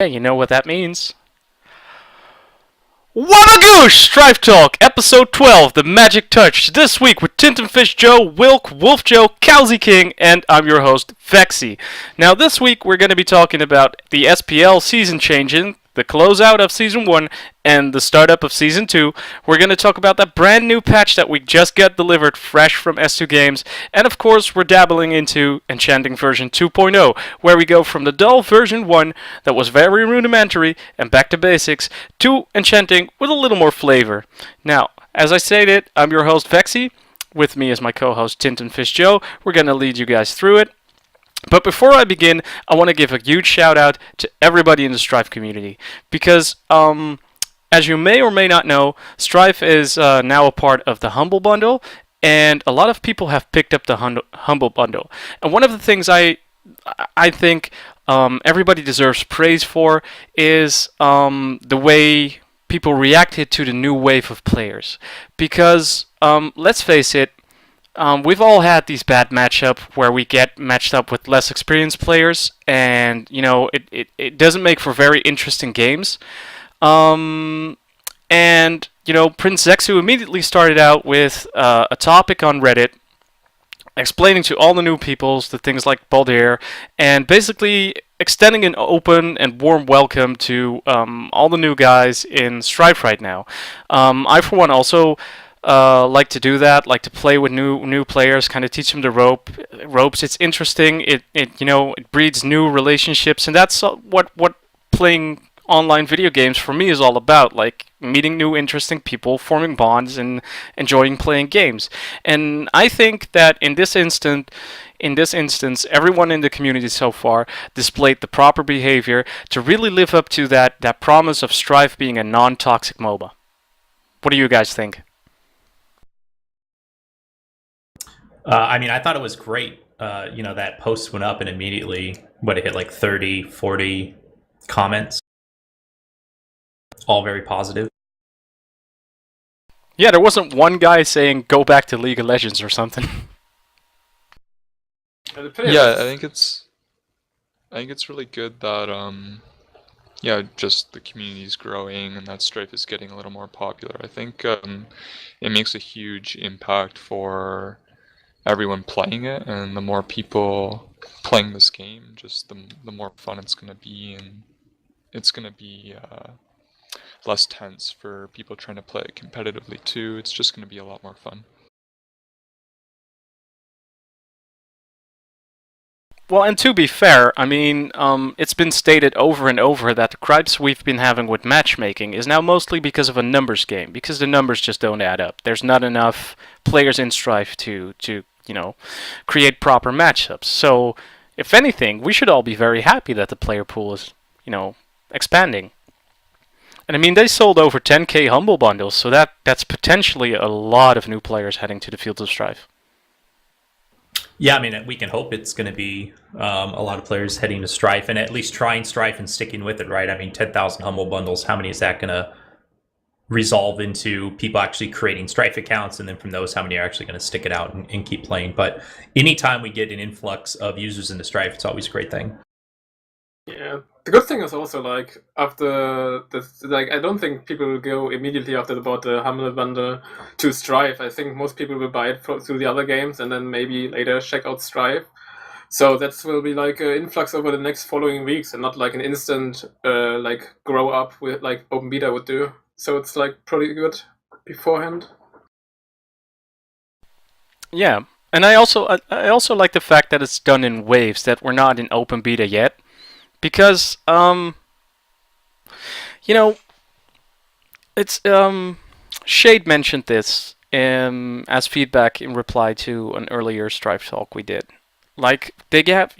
Yeah, you know what that means. Wabagoosh! Strife Talk, Episode 12, The Magic Touch. This week with Tintenfisch Joe, Whilke, WolfJoe, KowzKing, and I'm your host, Vexxie. Now this week we're going to be talking about the SPL season changing, the closeout of Season 1, and the startup of Season 2. We're going to talk about that brand new patch that we just got delivered fresh from S2 Games, and of course we're dabbling into Enchanting version 2.0, where we go from the dull version 1 that was very rudimentary and back to basics, to Enchanting with a little more flavor. Now, as I stated, I'm your host Vexxie. With me is my co-host Tintenfisch Joe. We're going to lead you guys through it. But before I begin, I want to give a huge shout out to everybody in the Strife community, because as you may or may not know, Strife is now a part of the Humble Bundle, and a lot of people have picked up the Humble Bundle. And one of the things I think everybody deserves praise for is the way people reacted to the new wave of players. Because let's face it, we've all had these bad matchup where we get matched up with less experienced players, and you know it doesn't make for very interesting games. And you know, Prince Zexu immediately started out with a topic on Reddit explaining to all the new peoples the things like Baldir, and basically extending an open and warm welcome to all the new guys in Strife right now. I, for one, also like to do that, like to play with new players, kind of teach them the ropes. It's interesting. It you know, it breeds new relationships, and that's what playing online video games for me is all about. Like meeting new interesting people, forming bonds, and enjoying playing games. And I think that in this instance, everyone in the community so far displayed the proper behavior to really live up to that promise of Strife being a non-toxic MOBA. What do you guys think? I mean, I thought it was great. You know, that post went up and immediately, it hit like 30, 40 comments, all very positive. Yeah, there wasn't one guy saying go back to League of Legends or something. Yeah, I think it's really good that yeah, just the community's growing and that Strife is getting a little more popular. I think it makes a huge impact for everyone playing it, and the more people playing this game, just the more fun it's going to be, and it's going to be less tense for people trying to play it competitively too. It's just going to be a lot more fun. Well, and to be fair, I mean, it's been stated over and over that the gripes we've been having with matchmaking is now mostly because of a numbers game, because the numbers just don't add up. There's not enough players in Strife to you know, create proper matchups. So, if anything, we should all be very happy that the player pool is, you know, expanding. And I mean, they sold over 10k Humble Bundles, so that's potentially a lot of new players heading to the fields of Strife. Yeah, I mean, we can hope it's going to be a lot of players heading to Strife and at least trying Strife and sticking with it, right? I mean, 10,000 Humble Bundles, how many is that going to resolve into people actually creating Strife accounts, and then from those, how many are actually going to stick it out and keep playing? But anytime we get an influx of users into Strife, it's always a great thing. Yeah, the good thing is also like after this, like I don't think people will go immediately after they bought the Humble Bundle to Strife. I think most people will buy it through the other games and then maybe later check out Strife. So that will be like an influx over the next following weeks, and not like an instant like grow up with like open beta would do. So it's like pretty good beforehand. Yeah, and I also like the fact that it's done in waves, that we're not in open beta yet, because you know, it's Shade mentioned this as feedback in reply to an earlier Strife talk we did. Like,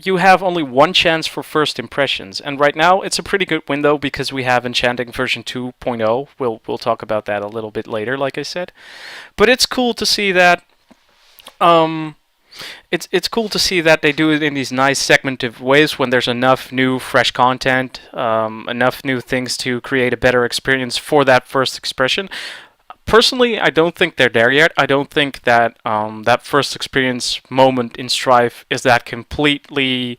you have only one chance for first impressions, and right now it's a pretty good window because we have Enchanting version 2.0. We'll talk about that a little bit later, like I said. But it's cool to see that it's cool to see that they do it in these nice segmented ways when there's enough new fresh content, enough new things to create a better experience for that first expression. Personally, I don't think they're there yet. I don't think that that first experience moment in Strife is that completely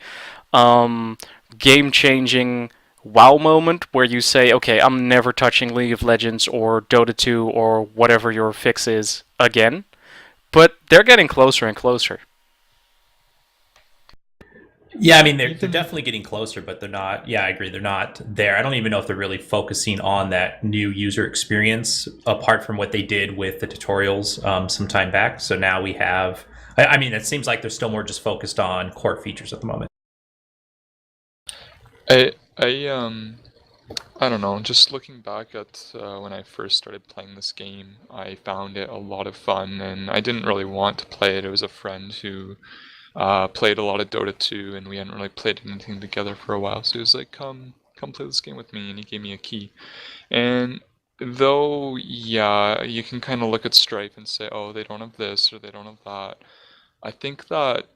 game-changing wow moment where you say, okay, I'm never touching League of Legends or Dota 2 or whatever your fix is again. But they're getting closer and closer. Yeah, I mean, they're definitely getting closer, but they're not. Yeah, I agree. They're not there. I don't even know if they're really focusing on that new user experience apart from what they did with the tutorials some time back. So now we have, I mean, it seems like they're still more just focused on core features at the moment. I don't know, just looking back at when I first started playing this game, I found it a lot of fun, and I didn't really want to play it. It was a friend who played a lot of Dota 2, and we hadn't really played anything together for a while, so he was like, come play this game with me, and he gave me a key. And though, yeah, you can kind of look at Strife and say, oh, they don't have this, or they don't have that, I think that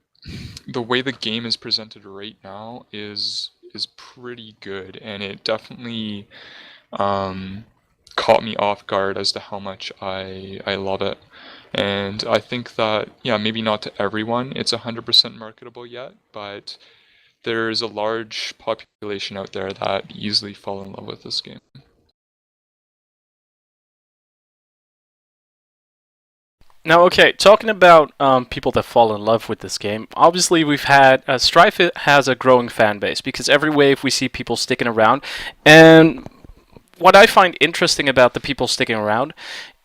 the way the game is presented right now is pretty good, and it definitely caught me off guard as to how much I love it. And I think that, yeah, maybe not to everyone it's 100% marketable yet, but there's a large population out there that easily fall in love with this game. Now, okay, talking about people that fall in love with this game, obviously we've had, Strife has a growing fan base, because every wave we see people sticking around, and what I find interesting about the people sticking around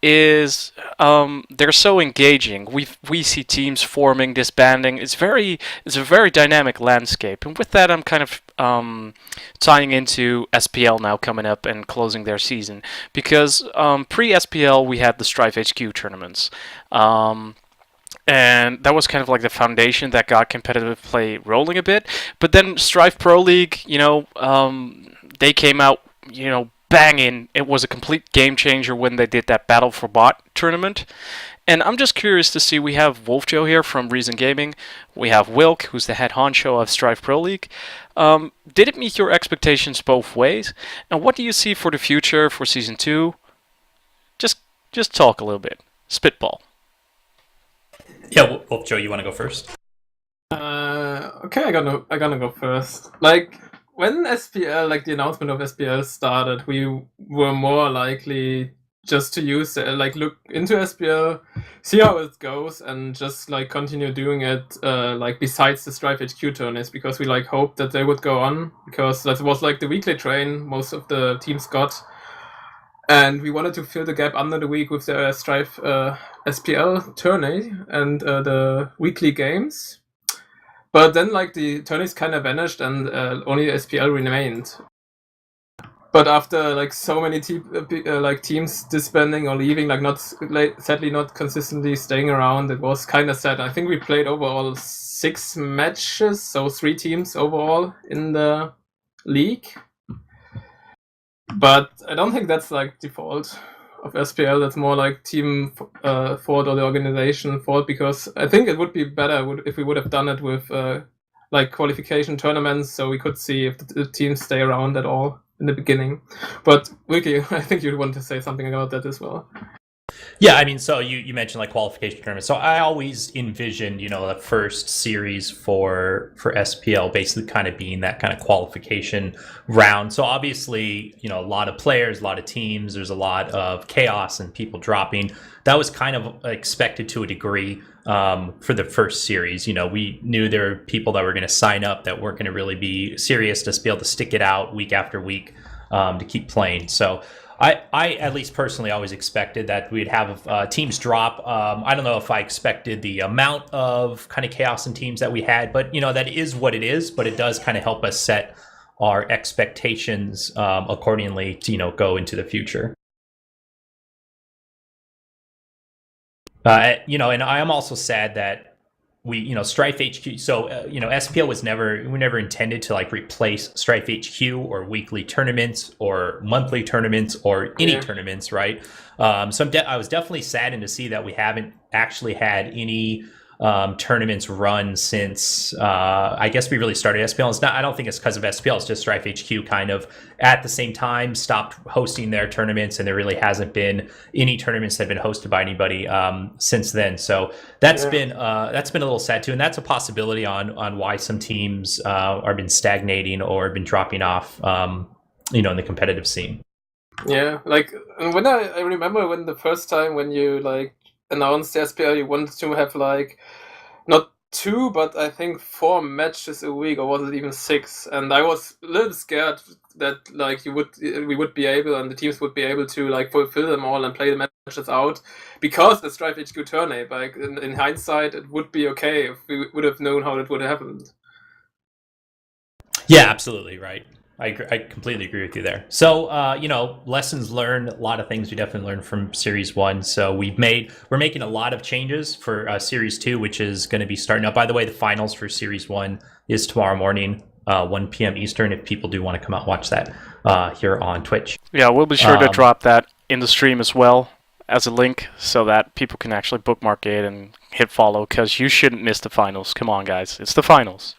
is they're so engaging. We see teams forming, disbanding. It's a very dynamic landscape, and with that, I'm kind of tying into SPL now coming up and closing their season, because pre-SPL we had the Strife HQ tournaments. And that was kind of like the foundation that got competitive play rolling a bit. But then Strife Pro League, they came out, banging. It was a complete game changer when they did that Battle for Bot tournament. And I'm just curious to see, we have WolfJoe here from Reason Gaming. We have Whilke, who's the head honcho of Strife Pro League. Did it meet your expectations both ways? And what do you see for the future for Season 2? Just talk a little bit. Spitball. Yeah, WolfJoe, you want to go first? Okay, I'm gonna go first. Like, when SPL, like the announcement of SPL started, we were more likely just to use, look into SPL, see how it goes, and just like continue doing it, like besides the Strife HQ tournaments, because we like hoped that they would go on, because that was like the weekly train most of the teams got, and we wanted to fill the gap under the week with the Strife SPL tourney and the weekly games. But then, like, the tourneys kind of vanished, and only SPL remained. But after like so many teams disbanding or leaving, sadly not consistently staying around, it was kind of sad. I think we played overall 6 matches, so 3 teams overall in the league. But I don't think that's like default of SPL. That's more like team fault or the organization fault, because I think it would be better if we would have done it with like qualification tournaments, so we could see if the teams stay around at all in the beginning. But Whilke, I think you want to say something about that as well. Yeah, I mean, so you mentioned like qualification tournaments. So I always envisioned, the first series for SPL basically kind of being that kind of qualification round. So obviously, a lot of players, a lot of teams, there's a lot of chaos and people dropping. That was kind of expected to a degree for the first series. We knew there were people that were going to sign up that weren't going to really be serious to be able to stick it out week after week to keep playing. So I at least personally always expected that we'd have teams drop. I don't know if I expected the amount of kind of chaos in teams that we had, but that is what it is. But it does kind of help us set our expectations accordingly to go into the future. And I am also sad that we, Strife HQ. So, SPL was never intended to like replace Strife HQ or weekly tournaments or monthly tournaments or any tournaments, right? So I was definitely saddened to see that we haven't actually had any tournaments run since I guess we really started SPL. It's not. I don't think it's because of SPL. It's just Strife HQ kind of at the same time stopped hosting their tournaments, and there really hasn't been any tournaments that have been hosted by anybody since then. So that's been a little sad too, and that's a possibility on why some teams are been stagnating or been dropping off. In the competitive scene. Yeah, like when I remember when the first time when you like announced the SPL, you wanted to have like not 2, but I think 4 matches a week, or was it even 6? And I was a little scared that like we would be able, and the teams would be able to like fulfill them all and play the matches out, because the Strife HQ tournament. Like in hindsight, it would be okay if we would have known how it would have happened. Yeah, absolutely right. I completely agree with you there. So, lessons learned, a lot of things we definitely learned from Series 1. So we're making a lot of changes for Series 2, which is going to be starting up. By the way, the finals for Series 1 is tomorrow morning, 1 p.m. Eastern, if people do want to come out and watch that here on Twitch. Yeah, we'll be sure to drop that in the stream as well as a link so that people can actually bookmark it and hit follow, because you shouldn't miss the finals. Come on, guys. It's the finals.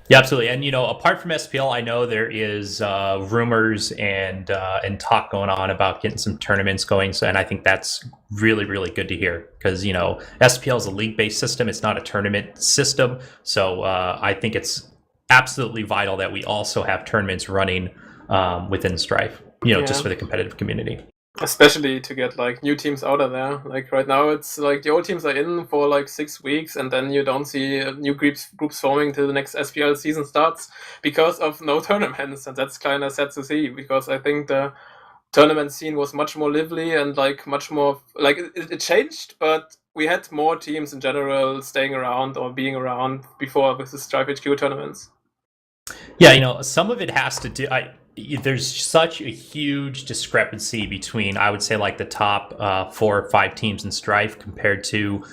Yeah, absolutely. And, apart from SPL, I know there is rumors and talk going on about getting some tournaments going. So, and I think that's really, really good to hear, because, SPL is a league-based system. It's not a tournament system. So I think it's absolutely vital that we also have tournaments running within Strife, just for the competitive community. Especially to get like new teams out of there. Like right now, it's like the old teams are in for like 6 weeks, and then you don't see new groups forming till the next SPL season starts because of no tournaments, and that's kind of sad to see, because I think the tournament scene was much more lively and like much more like it changed, but we had more teams in general staying around or being around before with the Strife HQ tournaments. Yeah, some of it has to do. There's such a huge discrepancy between, I would say, like the top 4 or 5 teams in Strife compared to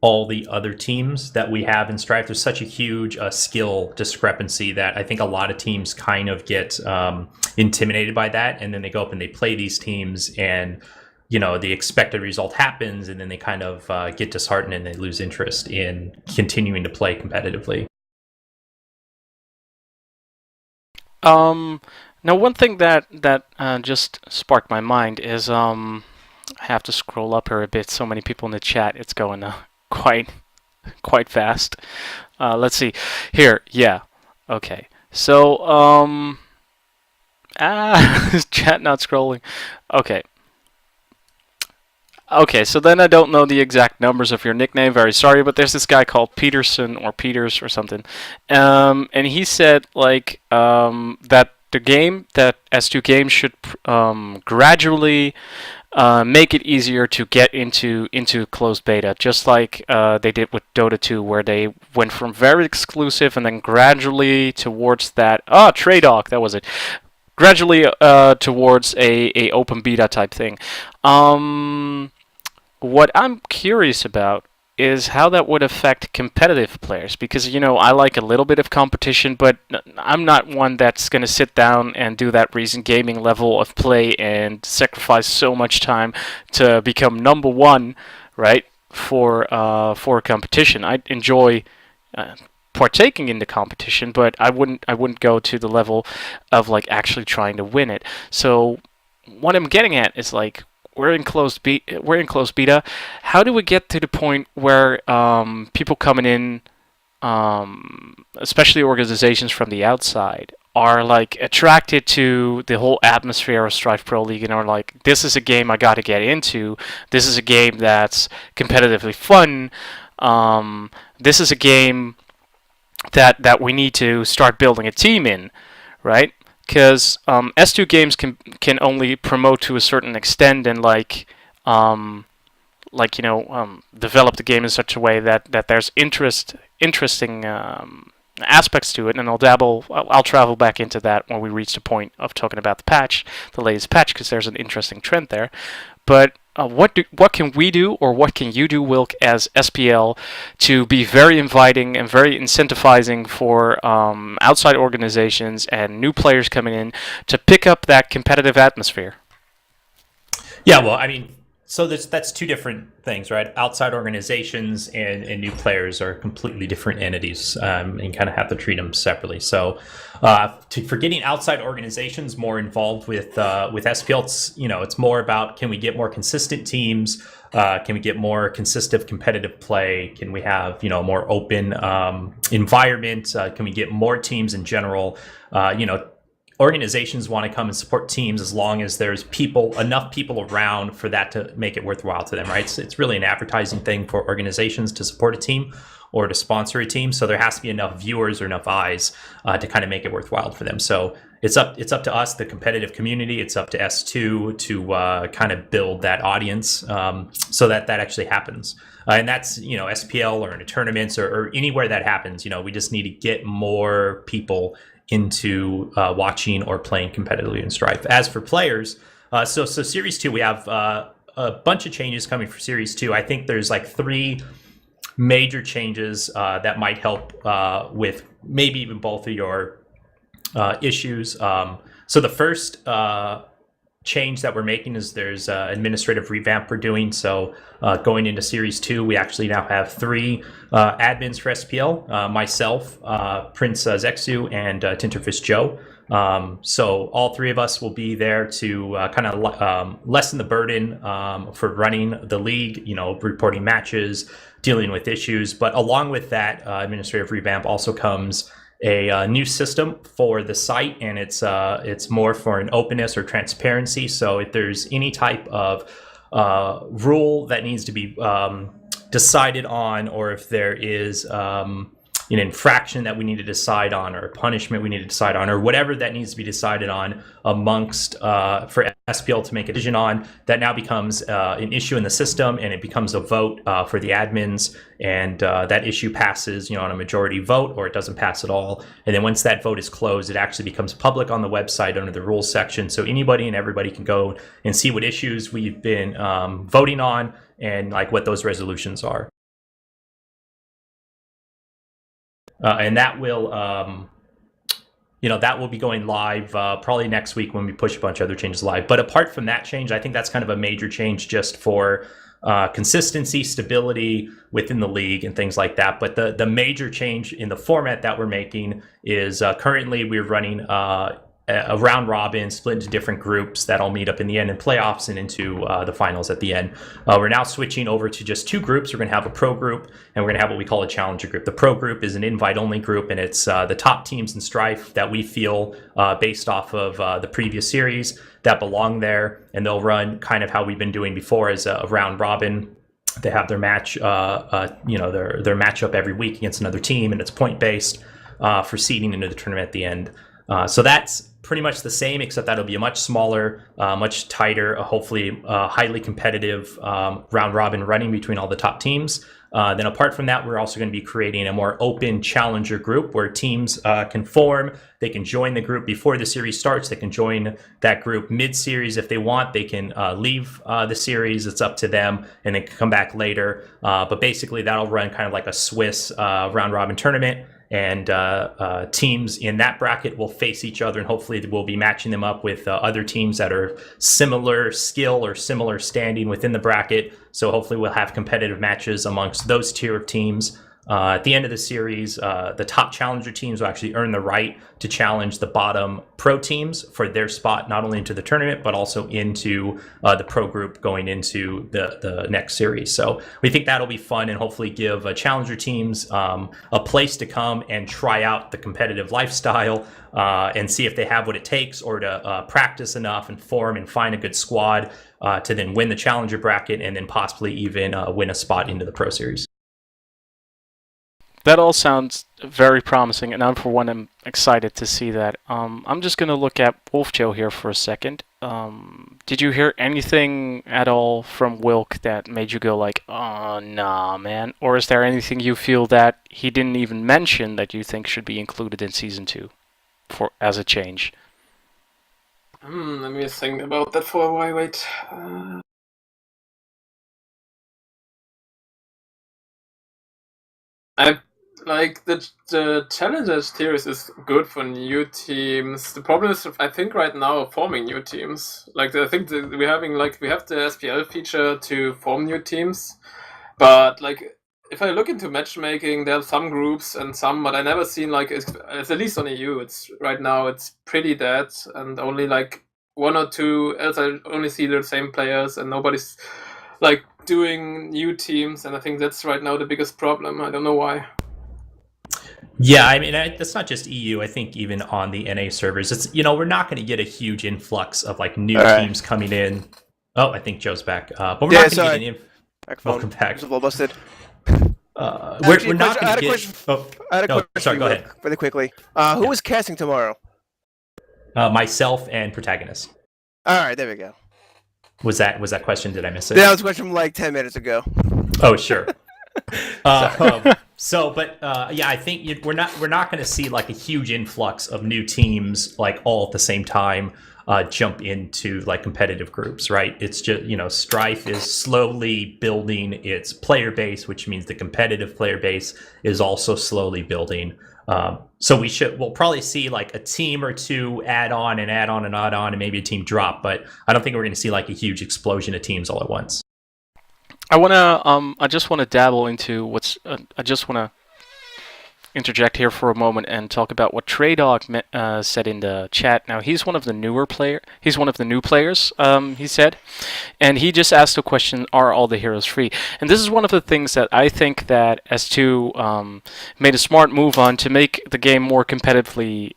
all the other teams that we have in Strife. There's such a huge skill discrepancy that I think a lot of teams kind of get intimidated by that, and then they go up and they play these teams, and the expected result happens, and then they kind of get disheartened and they lose interest in continuing to play competitively. Now, one thing that just sparked my mind is I have to scroll up here a bit. So many people in the chat. It's going quite fast. Let's see here. Yeah. Okay. So chat not scrolling. Okay. Okay, so then I don't know the exact numbers of your nickname. Very sorry, but there's this guy called Peterson or Peters or something, and he said like that the game, that S2 games should gradually make it easier to get into closed beta, just like they did with Dota 2, where they went from very exclusive and then gradually towards that. Traydog, that was it. Gradually towards a open beta type thing. What I'm curious about is how that would affect competitive players, because I like a little bit of competition, but I'm not one that's going to sit down and do that recent gaming level of play and sacrifice so much time to become number 1, right, for competition. I enjoy partaking in the competition, but I wouldn't go to the level of like actually trying to win it. So what I'm getting at is like, we're in closed beta. How do we get to the point where people coming in, especially organizations from the outside, are like attracted to the whole atmosphere of Strife Pro League and are like, this is a game I got to get into. This is a game that's competitively fun. This is a game that we need to start building a team in, right? Because S2 games can only promote to a certain extent and develop the game in such a way that there's interesting aspects to it, and I'll travel back into that when we reach the point of talking about the latest patch, because there's an interesting trend there. But what can we do, or what can you do, Whilke, as SPL, to be very inviting and very incentivizing for outside organizations and new players coming in to pick up that competitive atmosphere? Yeah, well, I mean, So that's two different things, right? Outside organizations and new players are completely different entities, and kind of have to treat them separately. So, for getting outside organizations more involved with SPL, it's more about, can we get more consistent teams? Can we get more consistent competitive play? Can we have more open environment? Can we get more teams in general? Organizations want to come and support teams as long as there's enough people around for that to make it worthwhile to them, right? It's really an advertising thing for organizations to support a team or to sponsor a team. So there has to be enough viewers or enough eyes to kind of make it worthwhile for them. So it's up to us, the competitive community. It's up to S2 to kind of build that audience so that actually happens. And that's, SPL or in a tournaments or anywhere that happens. We just need to get more people into watching or playing competitively in Strife. As for players, so Series 2, we have a bunch of changes coming for Series 2. I think there's like 3 major changes that might help with maybe even both of your issues. So the first change that we're making is there's administrative revamp we're doing. So going into Series 2, we actually now have 3 admins for SPL, myself, Prince Zexu, and Tintenfisch Joe. So all 3 of us will be there to kind of lessen the burden for running the league, reporting matches, dealing with issues. But along with that administrative revamp also comes a new system for the site, and it's more for an openness or transparency. So if there's any type of rule that needs to be decided on, or if there is an infraction that we need to decide on, or a punishment we need to decide on, or whatever that needs to be decided on amongst for SPL to make a decision on, that now becomes an issue in the system, and it becomes a vote for the admins, and that issue passes on a majority vote, or it doesn't pass at all. And then once that vote is closed, it actually becomes public on the website under the rules section, so anybody and everybody can go and see what issues we've been voting on and like what those resolutions are. And that will, that will be going live probably next week when we push a bunch of other changes live. But apart from that change, I think that's kind of a major change just for consistency, stability within the league and things like that. But the major change in the format that we're making is currently we're running a round robin split into different groups that all meet up in the end in playoffs and into the finals at the end. We're now switching over to just 2 groups. We're going to have a pro group, and we're going to have what we call a challenger group. The pro group is an invite-only group, and it's the top teams in Strife that we feel, based off of the previous series, that belong there, and they'll run kind of how we've been doing before as a round robin. They have their match, their matchup every week against another team, and it's point-based for seeding into the tournament at the end. So that's pretty much the same, except that'll be a much smaller, much tighter, hopefully highly competitive round robin running between all the top teams. Then apart from that, we're also going to be creating a more open challenger group where teams can form. They can join the group before the series starts. They can join that group mid-series if they want. They can leave the series. It's up to them, and they can come back later. But basically, that'll run kind of like a Swiss round robin tournament. And teams in that bracket will face each other, and hopefully we'll be matching them up with other teams that are similar skill or similar standing within the bracket. So hopefully we'll have competitive matches amongst those tier of teams. At the end of the series, the top challenger teams will actually earn the right to challenge the bottom pro teams for their spot, not only into the tournament, but also into the pro group going into the next series. So we think that'll be fun and hopefully give challenger teams a place to come and try out the competitive lifestyle and see if they have what it takes, or to practice enough and form and find a good squad to then win the challenger bracket and then possibly even win a spot into the pro series. That all sounds very promising, and I'm for one am excited to see that. I'm just gonna look at WolfJoe here for a second. Did you hear anything at all from Whilke that made you go like, "Oh nah, man"? Or is there anything you feel that he didn't even mention that you think should be included in season 2 as a change? Let me think about that for a while. Wait. like the Challengers series is good for new teams. The problem is, I think right now forming new teams. Like I think we have the SPL feature to form new teams, but like if I look into matchmaking, there are some groups and some, but I never seen like it's at least on EU. It's right now it's pretty dead, and only like one or two. Else I only see the same players, and nobody's like doing new teams. And I think that's right now the biggest problem. I don't know why. Yeah, I mean, that's not just EU. I think even on the NA servers, it's we're not going to get a huge influx of like new teams coming in. Oh, I think Joe's back, but we're not going to get an welcome back. It's a little busted. We're not going to get. I had a question. Sorry, go ahead. Really quickly. Who is casting tomorrow? Myself and Protagonist. All right, there we go. Was that question? Did I miss it? That was a question from like 10 minutes ago. Oh, sure. Yeah, I think we're not going to see like a huge influx of new teams like all at the same time jump into like competitive groups, right? It's just Strife is slowly building its player base, which means the competitive player base is also slowly building. So we'll probably see like a team or two add on, and maybe a team drop, but I don't think we're going to see like a huge explosion of teams all at once. I just want to dabble into I just want to interject here for a moment and talk about what Trey Dog said in the chat. Now he's one of the new players. He said, and he just asked the question: are all the heroes free? And this is one of the things that I think that S2 made a smart move on to make the game more competitively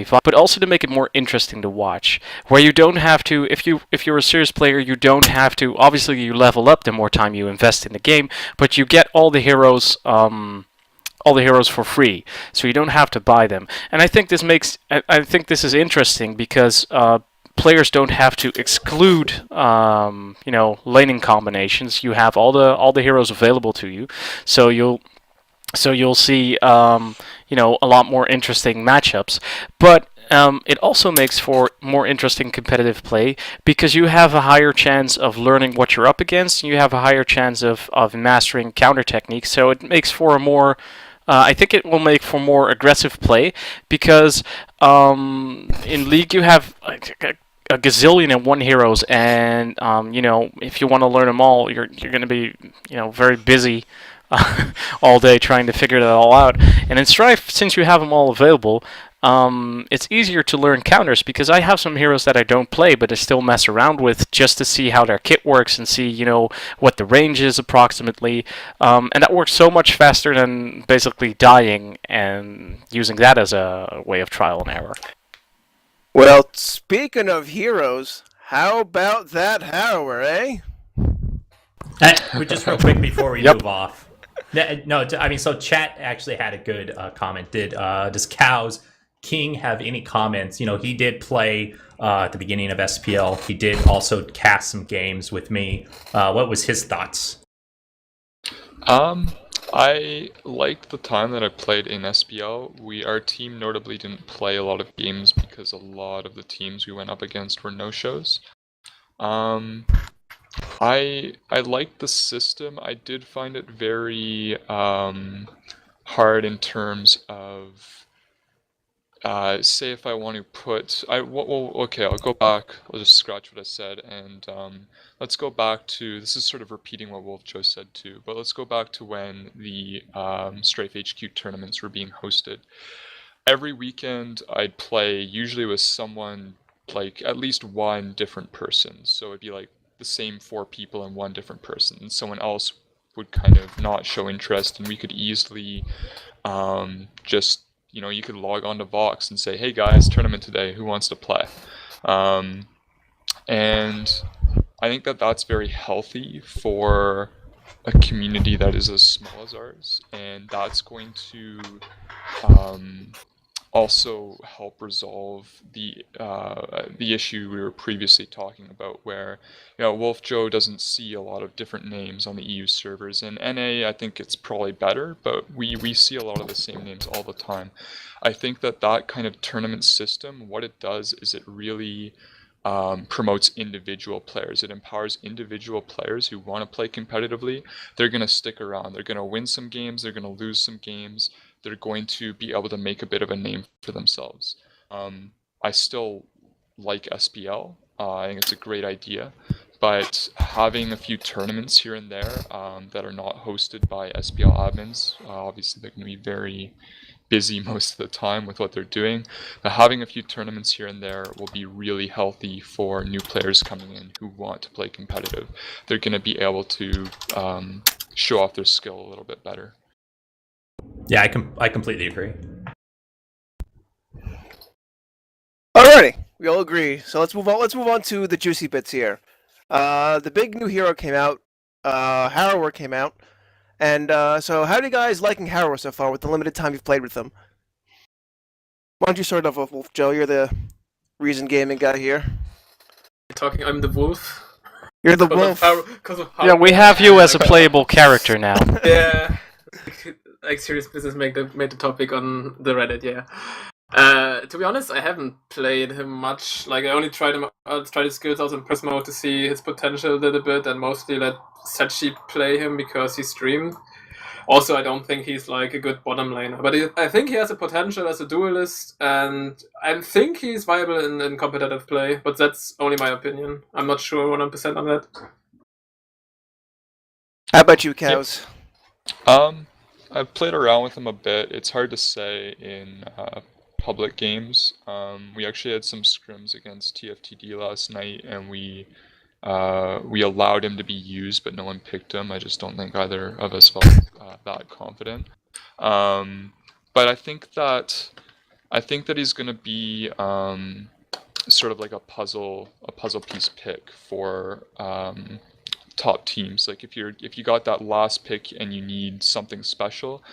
fun, but also to make it more interesting to watch. Where you don't have to, if you're a serious player, you don't have to. Obviously, you level up the more time you invest in the game, but you get all the heroes. All the heroes for free, so you don't have to buy them. And I think this is interesting because players don't have to exclude laning combinations. You have all the heroes available to you, so you'll see a lot more interesting matchups. But it also makes for more interesting competitive play because you have a higher chance of learning what you're up against, and you have a higher chance of mastering counter techniques. So it makes for a more I think it will make for more aggressive play because in League you have a gazillion and one heroes, and if you want to learn them all, you're going to be very busy all day trying to figure that all out. And in Strife, since you have them all available, it's easier to learn counters because I have some heroes that I don't play but I still mess around with just to see how their kit works and see what the range is approximately, and that works so much faster than basically dying and using that as a way of trial and error. Well, speaking of heroes, how about that Harrower, eh? Just real quick before we move off. No, I mean, so chat actually had a good comment. Does KowzKing have any comments? He did play at the beginning of SPL. He did also cast some games with me. What was his thoughts? I liked the time that I played in SPL. Our team notably didn't play a lot of games because a lot of the teams we went up against were no-shows. I liked the system. I did find it very hard in terms of say if I want to put okay, I'll go back. I'll just scratch what I said and let's go back to, this is sort of repeating what WolfJoe said too, but let's go back to when the Strife HQ tournaments were being hosted. Every weekend I'd play usually with someone, like at least one different person. So it'd be like the same 4 people and one different person, and someone else would kind of not show interest, and we could easily just, you could log on to Vox and say, hey guys, tournament today, who wants to play? And I think that that's very healthy for a community that is as small as ours, and that's going to also help resolve the issue we were previously talking about, where WolfJoe doesn't see a lot of different names on the EU servers. In NA, I think it's probably better, but we see a lot of the same names all the time. I think that kind of tournament system, what it does is it really promotes individual players. It empowers individual players who want to play competitively. They're going to stick around. They're going to win some games. They're going to lose some games. They're going to be able to make a bit of a name for themselves. I still like SPL. I think it's a great idea. But having a few tournaments here and there that are not hosted by SPL admins, obviously they're going to be very busy most of the time with what they're doing, but having a few tournaments here and there will be really healthy for new players coming in who want to play competitive. They're going to be able to show off their skill a little bit better. Yeah, I completely agree. Alrighty, we all agree. So let's move on. Let's move on to the juicy bits here. The big new hero came out. Harrower came out. And so how do you guys liking Harrower so far with the limited time you've played with them? Why don't you start off with WolfJoe? You're the Reason Gaming guy here. I'm the wolf. You're the wolf. Yeah, we have you as a playable character now. Yeah. Like serious business made the topic on the Reddit, yeah. To be honest, I haven't played him much. Like I only tried his skills out in press mode to see his potential a little bit, and mostly let Sachi play him because he streamed. Also, I don't think he's like a good bottom laner, but I think he has a potential as a duelist, and I think he's viable in competitive play. But that's only my opinion. I'm not sure 100% on that. How about you, Kows? I've played around with him a bit. It's hard to say in public games. We actually had some scrims against TFTD last night, and we allowed him to be used, but no one picked him. I just don't think either of us felt that confident. But I think that he's going to be sort of like a puzzle piece pick for top teams. Like if you got that last pick and you need something special,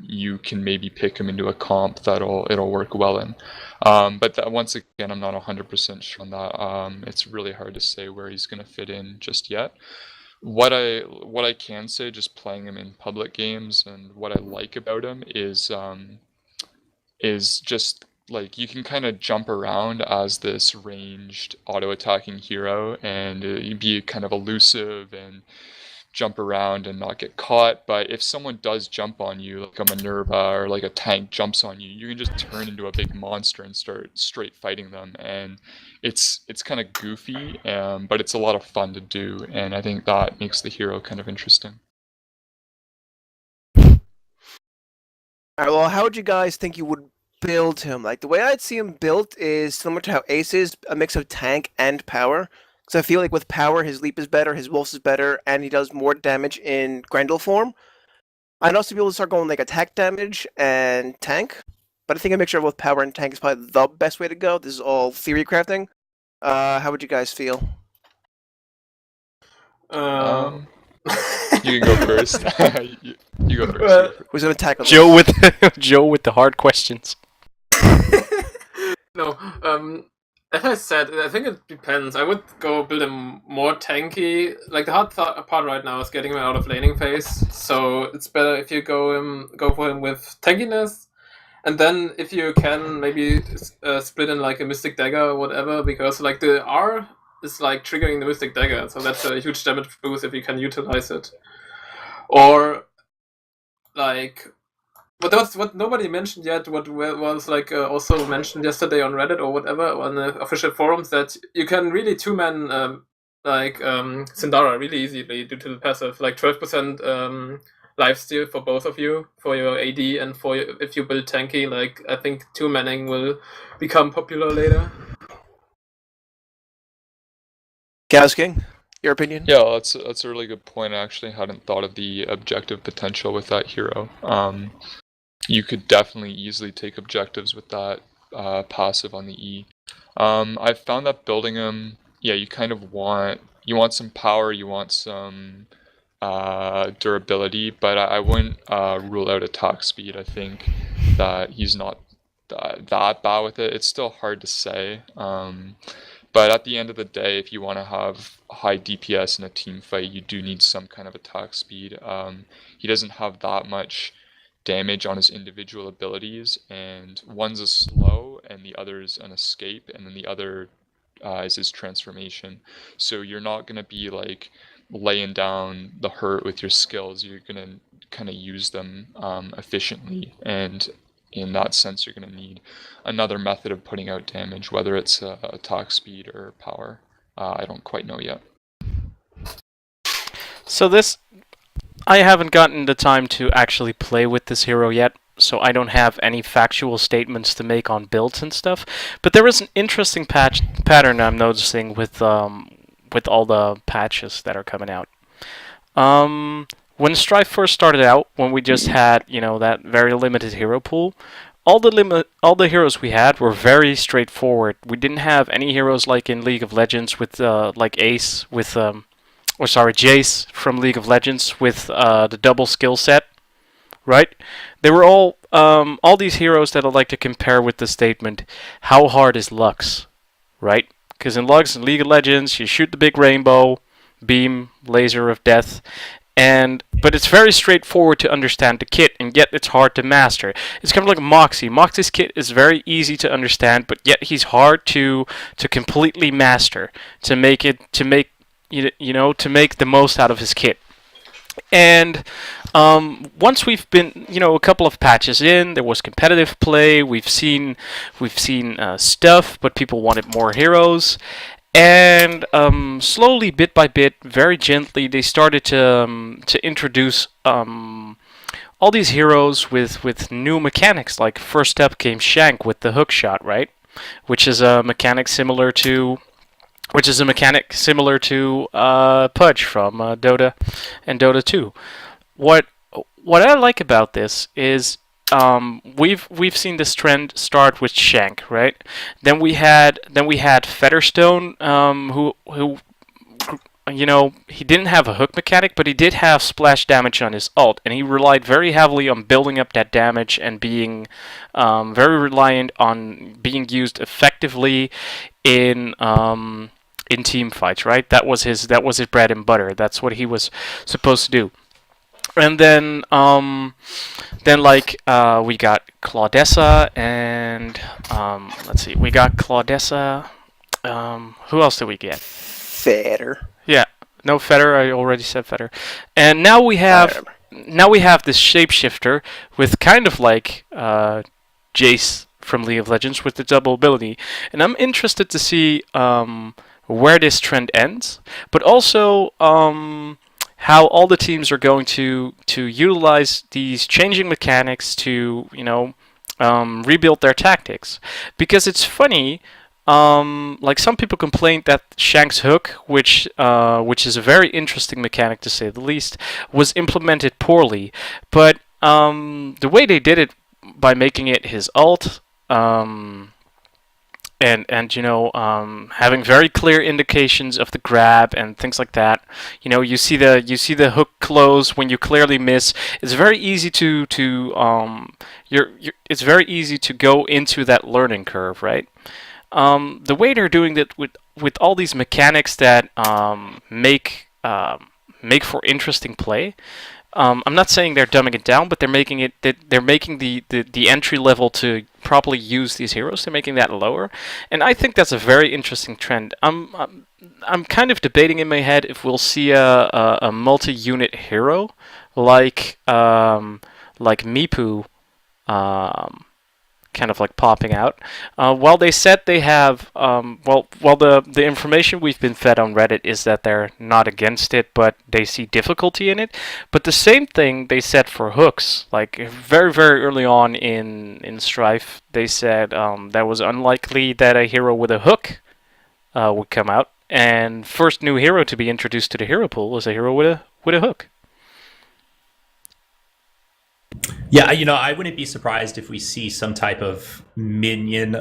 you can maybe pick him into a comp it'll work well in. But once again, I'm not 100% sure on that. It's really hard to say where he's going to fit in just yet. What I can say, just playing him in public games, and what I like about him is just like you can kind of jump around as this ranged auto-attacking hero and be kind of elusive and jump around and not get caught. But if someone does jump on you, like a Minerva or like a tank jumps on you, you can just turn into a big monster and start straight fighting them. And it's kind of goofy, but it's a lot of fun to do, and I think that makes the hero kind of interesting. Alright, well, how would you guys think you would build him? Like, the way I'd see him built is similar to how Ace is, a mix of tank and power. Because I feel like with power, his leap is better, his wolf is better, and he does more damage in Grendel form. I'd also be able to start going like attack damage and tank. But I think a mixture of both power and tank is probably the best way to go. This is all theory crafting. How would you guys feel? You can go first. you go first. Who's gonna tackle Joe with the hard questions. No, as I said, I think it depends. I would go build him more tanky. Like the hard part right now is getting him out of laning phase, so it's better if you go for him with tankiness, and then if you can maybe split in like a Mystic Dagger or whatever, because like the R is like triggering the Mystic Dagger, so that's a huge damage boost if you can utilize it. Or like. But that's what nobody mentioned yet, what was like also mentioned yesterday on Reddit or whatever, on the official forums, that you can really two-man Syndara really easily due to the passive, like 12% lifesteal for both of you, for your AD and for if you build tanky. Like I think two-manning will become popular later. KowzKing, your opinion? Yeah, that's a really good point. I actually hadn't thought of the objective potential with that hero. You could definitely easily take objectives with that passive on the E. I've found that building him, yeah, you kind of want some power, you want some durability, but I wouldn't rule out attack speed. I think that he's not that bad with it. It's still hard to say. But at the end of the day, if you want to have high DPS in a team fight, you do need some kind of attack speed. He doesn't have that much damage on his individual abilities, and one's a slow and the other's an escape, and then the other is his transformation. So you're not going to be like laying down the hurt with your skills. You're going to kind of use them efficiently, and in that sense you're going to need another method of putting out damage, whether it's attack speed or power. I don't quite know yet. So this, I haven't gotten the time to actually play with this hero yet, so I don't have any factual statements to make on builds and stuff. But there is an interesting pattern I'm noticing with all the patches that are coming out. When Strife first started out, when we just had, you know, that very limited hero pool, all the heroes we had were very straightforward. We didn't have any heroes like in League of Legends with like Ace with Jace from League of Legends with the double skill set, right? They were all these heroes that I like to compare with the statement, how hard is Lux, right? Because in Lux and League of Legends, you shoot the big rainbow, beam, laser of death, but it's very straightforward to understand the kit, and yet it's hard to master. It's kind of like Moxie. Moxie's kit is very easy to understand, but yet he's hard to completely master, to make the most out of his kit. And once we've been, a couple of patches in, there was competitive play. We've seen stuff, but people wanted more heroes. And slowly, bit by bit, very gently, they started to introduce all these heroes with new mechanics. Like first up came Shank with the hook shot, right? Which is a mechanic similar to Pudge from Dota and Dota 2. What I like about this is we've seen this trend start with Shank, right? Then we had Featherstone, who he didn't have a hook mechanic, but he did have splash damage on his ult, and he relied very heavily on building up that damage and being very reliant on being used effectively in team fights, right? That was his bread and butter. That's what he was supposed to do. And then we got Claudessa, and let's see, we got Claudessa. Who else did we get? Fetter. Yeah, no Fetter. I already said Fetter. And now we have this shapeshifter with kind of like Jace from League of Legends with the double ability, and I'm interested to see where this trend ends, but also how all the teams are going to utilize these changing mechanics to rebuild their tactics. Because it's funny, like some people complained that Shank's hook, which is a very interesting mechanic to say the least, was implemented poorly. But the way they did it by making it his ult, and having very clear indications of the grab and things like that. You see the hook close when you clearly miss. It's very easy it's very easy to go into that learning curve, right? The way they're doing that with all these mechanics that make for interesting play. I'm not saying they're dumbing it down, but they're making the entry level to properly use these heroes. They're making that lower, and I think that's a very interesting trend. I'm kind of debating in my head if we'll see a multi-unit hero like Mipu, kind of like popping out. While they said they have, the information we've been fed on Reddit is that they're not against it, but they see difficulty in it. But the same thing they said for hooks. Like very, very early on in Strife, they said that was unlikely that a hero with a hook would come out. And first new hero to be introduced to the hero pool was a hero with a hook. Yeah, I wouldn't be surprised if we see some type of minion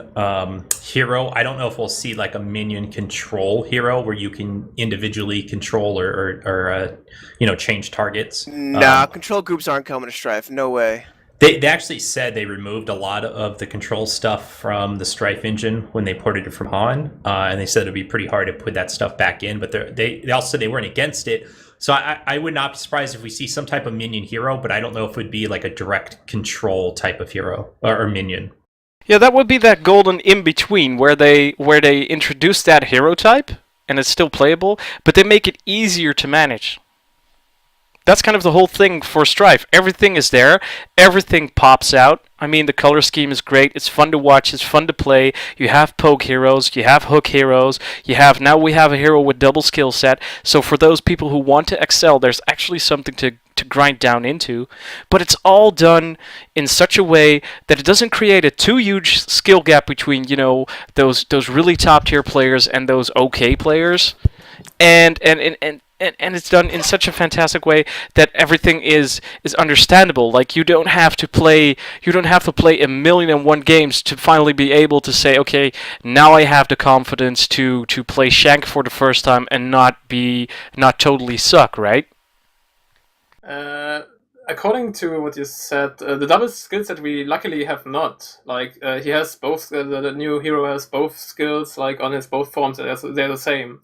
hero. I don't know if we'll see like a minion control hero where you can individually control or change targets. Nah, control groups aren't coming to Strife. No way. They actually said they removed a lot of the control stuff from the Strife engine when they ported it from Han, and they said it'd be pretty hard to put that stuff back in. But they also said they weren't against it. So I would not be surprised if we see some type of minion hero, but I don't know if it would be like a direct control type of hero or minion. Yeah, that would be that golden in between where they introduce that hero type and it's still playable, but they make it easier to manage. That's kind of the whole thing for Strife. Everything is there. Everything pops out. I mean, the color scheme is great. It's fun to watch. It's fun to play. You have poke heroes. You have hook heroes. Now we have a hero with double skill set. So for those people who want to excel, there's actually something to grind down into. But it's all done in such a way that it doesn't create a too huge skill gap between, those really top tier players and those okay players. And it's done in such a fantastic way that everything is understandable. Like you don't have to play a million and one games to finally be able to say, okay, now I have the confidence to play Shank for the first time and not totally suck, right? According to what you said, the double skill set we luckily have not. Like he has both. The new hero has both skills, like on his both forms. They're the same.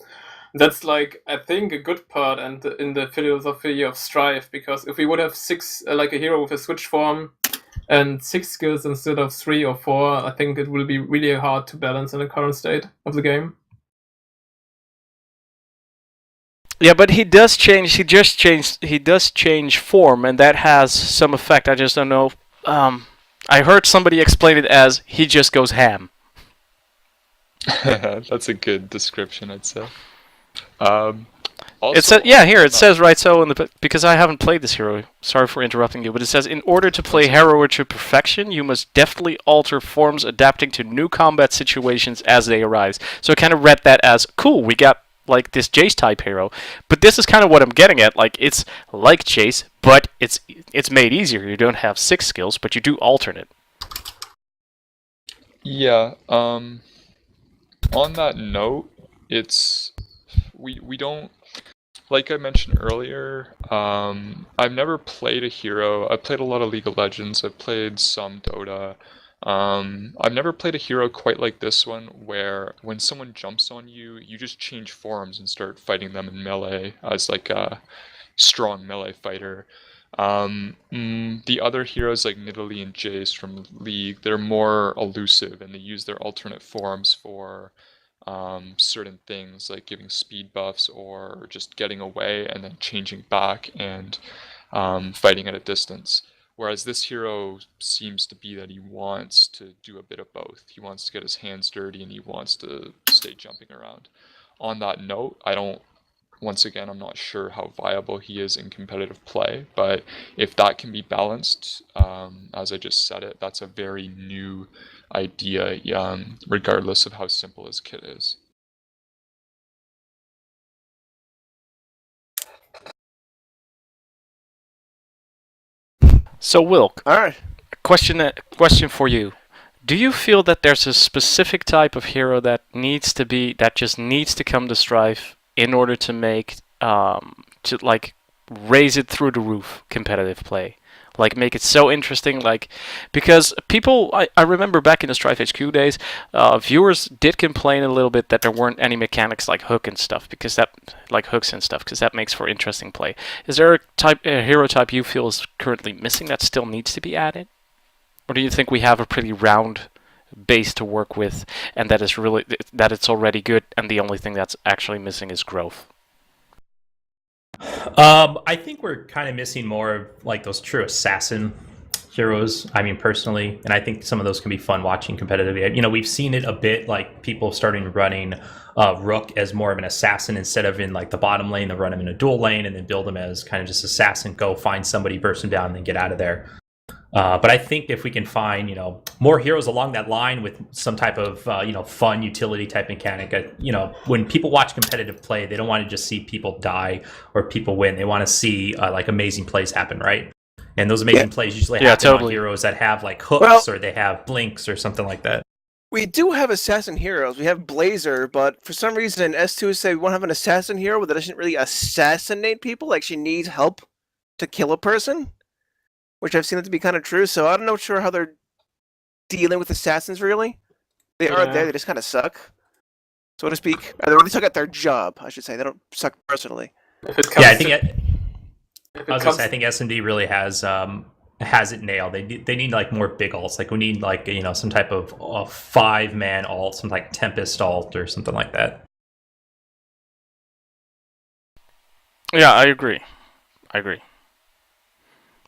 That's like I think a good part and in the philosophy of Strife, because if we would have six, like a hero with a switch form and 6 skills instead of 3 or 4, I think it will be really hard to balance in the current state of the game. Yeah, but he does change. He does change form, and that has some effect. I just don't know. I heard somebody explain it as he just goes ham. That's a good description, I'd say. It says, yeah, here it says right so because I haven't played this hero. Sorry for interrupting you, but it says in order to play hero to perfection, you must deftly alter forms adapting to new combat situations as they arise. So I kind of read that as cool. We got like this Jace type hero, but this is kind of what I'm getting at. Like it's like Jace, but it's made easier. You don't have 6 skills, but you do alternate. Yeah. On that note, we don't, like I mentioned earlier, I've never played a hero. I've played a lot of League of Legends. I've played some Dota. I've never played a hero quite like this one, where when someone jumps on you, you just change forms and start fighting them in melee as like a strong melee fighter. The other heroes like Nidalee and Jace from League, they're more elusive and they use their alternate forms for certain things like giving speed buffs or just getting away and then changing back and fighting at a distance. Whereas this hero seems to be that he wants to do a bit of both. He wants to get his hands dirty and he wants to stay jumping around. On that note, once again, I'm not sure how viable he is in competitive play, but if that can be balanced, as I just said it, that's a very new idea, regardless of how simple his kit is. So Whilke, All right. question for you. Do you feel that there's a specific type of hero that just needs to come to Strife in order to make raise it through the roof competitive play? Like make it so interesting, because people, I remember back in the Strife HQ days, viewers did complain a little bit that there weren't any mechanics like hooks and stuff, because that makes for interesting play. Is there a hero type you feel is currently missing that still needs to be added? Or do you think we have a pretty round base to work with, and that it's already good, and the only thing that's actually missing is growth? I think we're kind of missing more of like those true assassin heroes. I mean, personally, and I think some of those can be fun watching competitively. We've seen it a bit, like people starting running Rook as more of an assassin instead of in like the bottom lane. They run him in a dual lane and then build him as kind of just assassin. Go find somebody, burst him down, and then get out of there. But I think if we can find, more heroes along that line with some type of, fun utility type mechanic, when people watch competitive play, they don't want to just see people die or people win. They want to see like amazing plays happen, right? And those amazing plays usually happen on heroes that have like hooks or they have blinks or something like that. We do have assassin heroes. We have Blazer, but for some reason S2 say we want to have an assassin hero that doesn't really assassinate people. Like she needs help to kill a person, which I've seen it to be kind of true. So I'm not sure how they're dealing with assassins really. They are there. They just kind of suck, so to speak. Or they suck at their job, I should say. They don't suck personally. I think S&D really has has it nailed. They need like more big alts. Like we need like some type of 5-man alt, something like Tempest alt or something like that. Yeah, I agree.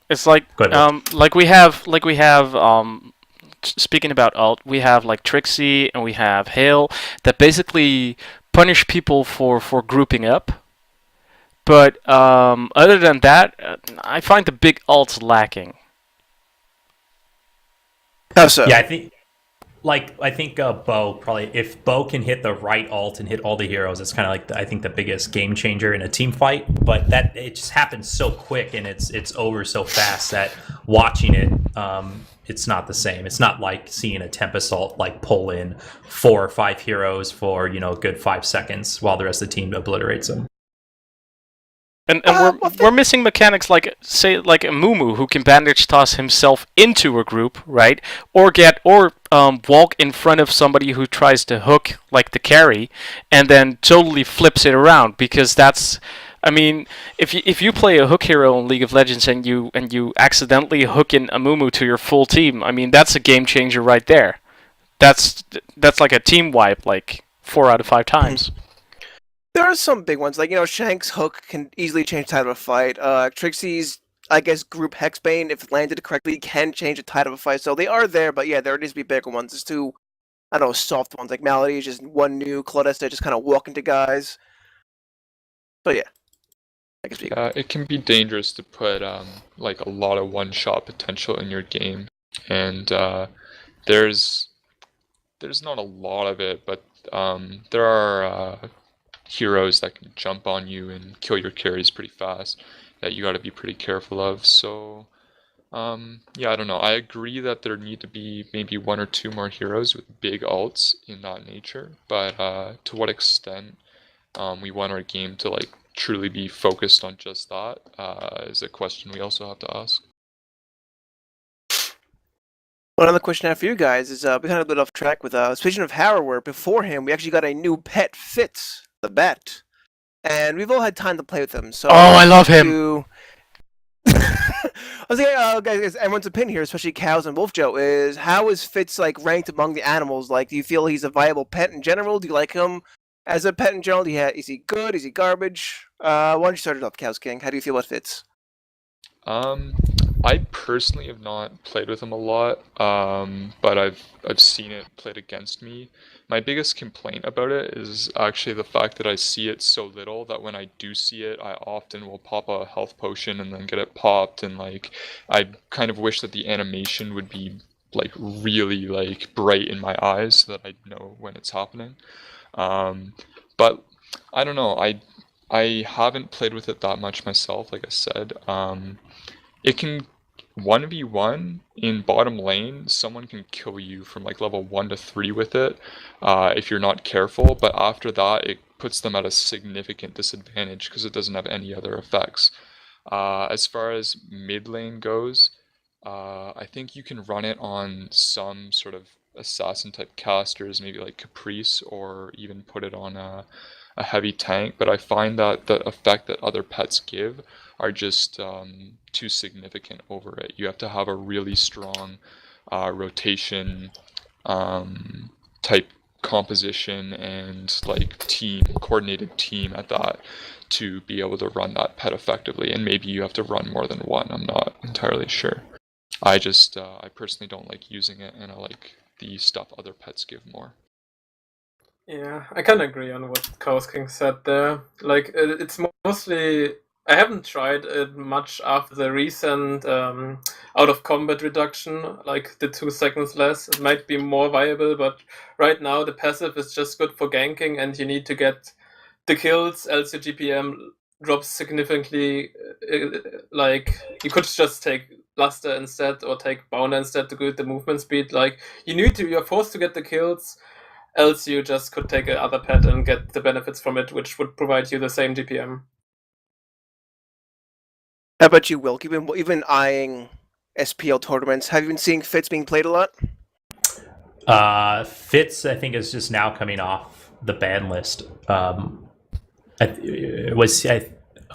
It's like Good. like we have speaking about alt, we have like Trixie and we have Hail that basically punish people for grouping up. But other than that, I find the big alts lacking. How so? Yeah, I think Bo probably, if Bo can hit the right alt and hit all the heroes, it's kind of like I think the biggest game changer in a team fight. But that it just happens so quick and it's over so fast that watching it, it's not the same. It's not like seeing a Tempest alt like pull in 4 or 5 heroes for a good 5 seconds while the rest of the team obliterates them. And we're missing mechanics like, say, like a Mumu who can bandage toss himself into a group, right? Or walk in front of somebody who tries to hook like the carry, and then totally flips it around, because that's, I mean, if you play a hook hero in League of Legends and you accidentally hook in a Mumu to your full team, I mean that's a game changer right there. That's like a team wipe, like 4 out of 5 times. There are some big ones, like, Shank's hook can easily change the tide of a fight. Trixie's, I guess, group Hexbane, if landed correctly, can change the tide of a fight. So they are there, but yeah, there needs to be bigger ones. There's 2, I don't know, soft ones, like Malady is just 1 new, Claudesta just kind of walk into guys. So yeah. I guess it can be dangerous to put like a lot of one-shot potential in your game. And there's not a lot of it, but there are heroes that can jump on you and kill your carries pretty fast that you got to be pretty careful of. So yeah, I don't know. I agree that there need to be maybe 1 or 2 more heroes with big alts in that nature, but to what extent we want our game to like truly be focused on just that is a question we also have to ask. One other question I have for you guys is, we kind of got off track with, speaking of Harrower, before him, we actually got a new pet, Fitz, the bat. And we've all had time to play with him, so... Oh, I love him! I was like, guys, everyone's opinion here, especially Kows and WolfJoe, is how is Fitz, like, ranked among the animals? Like, do you feel he's a viable pet in general? Do you like him as a pet in general? Is he good? Is he garbage? Why don't you start it off, KowzKing? How do you feel about Fitz? I personally have not played with him a lot, but I've seen it played against me. My biggest complaint about it is actually the fact that I see it so little that when I do see it, I often will pop a health potion and then get it popped, and like I kind of wish that the animation would be like really like bright in my eyes so that I know when it's happening. But I don't know. I haven't played with it that much myself, like I said. It can 1v1 in bottom lane. Someone can kill you from like level 1 to 3 with it if you're not careful, but after that it puts them at a significant disadvantage because it doesn't have any other effects. As far as mid lane goes, I think you can run it on some sort of assassin type casters, maybe like Caprice, or even put it on a heavy tank, but I find that the effect that other pets give are just too significant over it. You have to have a really strong rotation type composition and like coordinated team at that to be able to run that pet effectively, and maybe you have to run more than one. I'm not entirely sure. I personally don't like using it, and I like the stuff other pets give more. Yeah, I kind of agree on what KowzKing said there. Like, it's mostly... I haven't tried it much after the recent out-of-combat reduction, like the 2 seconds less. It might be more viable, but right now the passive is just good for ganking, and you need to get the kills, else your GPM drops significantly. Like, you could just take Luster instead, or take Bounder instead to get the movement speed. Like, you're forced to get the kills, else you just could take another pet and get the benefits from it, which would provide you the same GPM. How about you, Whilke? You've been eyeing SPL tournaments. Have you been seeing Fitz being played a lot? Fitz, I think, is just now coming off the ban list.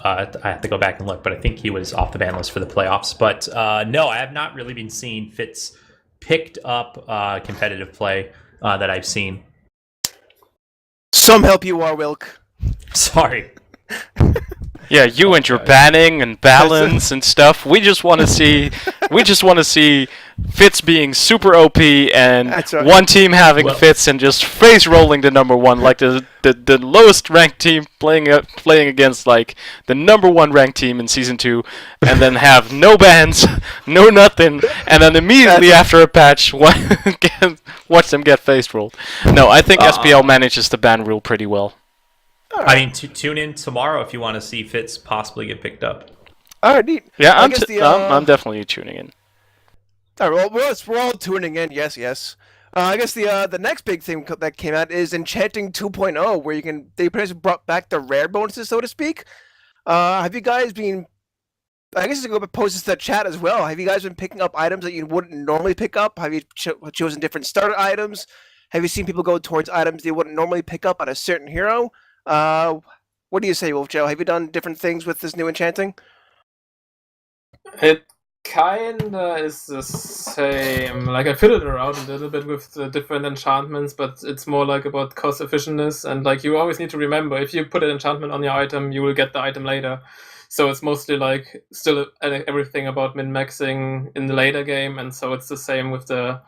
I have to go back and look, but I think he was off the ban list for the playoffs. But no, I have not really been seeing Fitz picked up competitive play that I've seen. Some help you are, Whilke. Sorry. Yeah, you and your banning and balance and stuff. We just want to see, Fitz being super OP and That's right. one team having Well- Fitz and just face rolling the number one, like the lowest ranked team playing against like the number one ranked team in season 2, and then have no bans, no nothing, and then immediately after a patch, watch them get face rolled. No, I think SPL manages the ban rule pretty well. I mean, tune in tomorrow if you want to see Fitz possibly get picked up. All right, neat. Yeah, I I'm guess I'm definitely tuning in. All right, well, we're all tuning in. Yes. I guess the next big thing that came out is Enchanting 2.0, where they pretty much brought back the rare bonuses, so to speak. Have you guys been? I guess you go pose this to the chat as well. Have you guys been picking up items that you wouldn't normally pick up? Have you chosen different starter items? Have you seen people go towards items they wouldn't normally pick up on a certain hero? What do you say, WolfJoe? Have you done different things with this new Enchanting? It kinda is the same. Like I fiddled around a little bit with the different enchantments, but it's more like about cost efficientness, and like you always need to remember, if you put an enchantment on your item, you will get the item later. So it's mostly like still everything about min-maxing in the later game, and so it's the same with the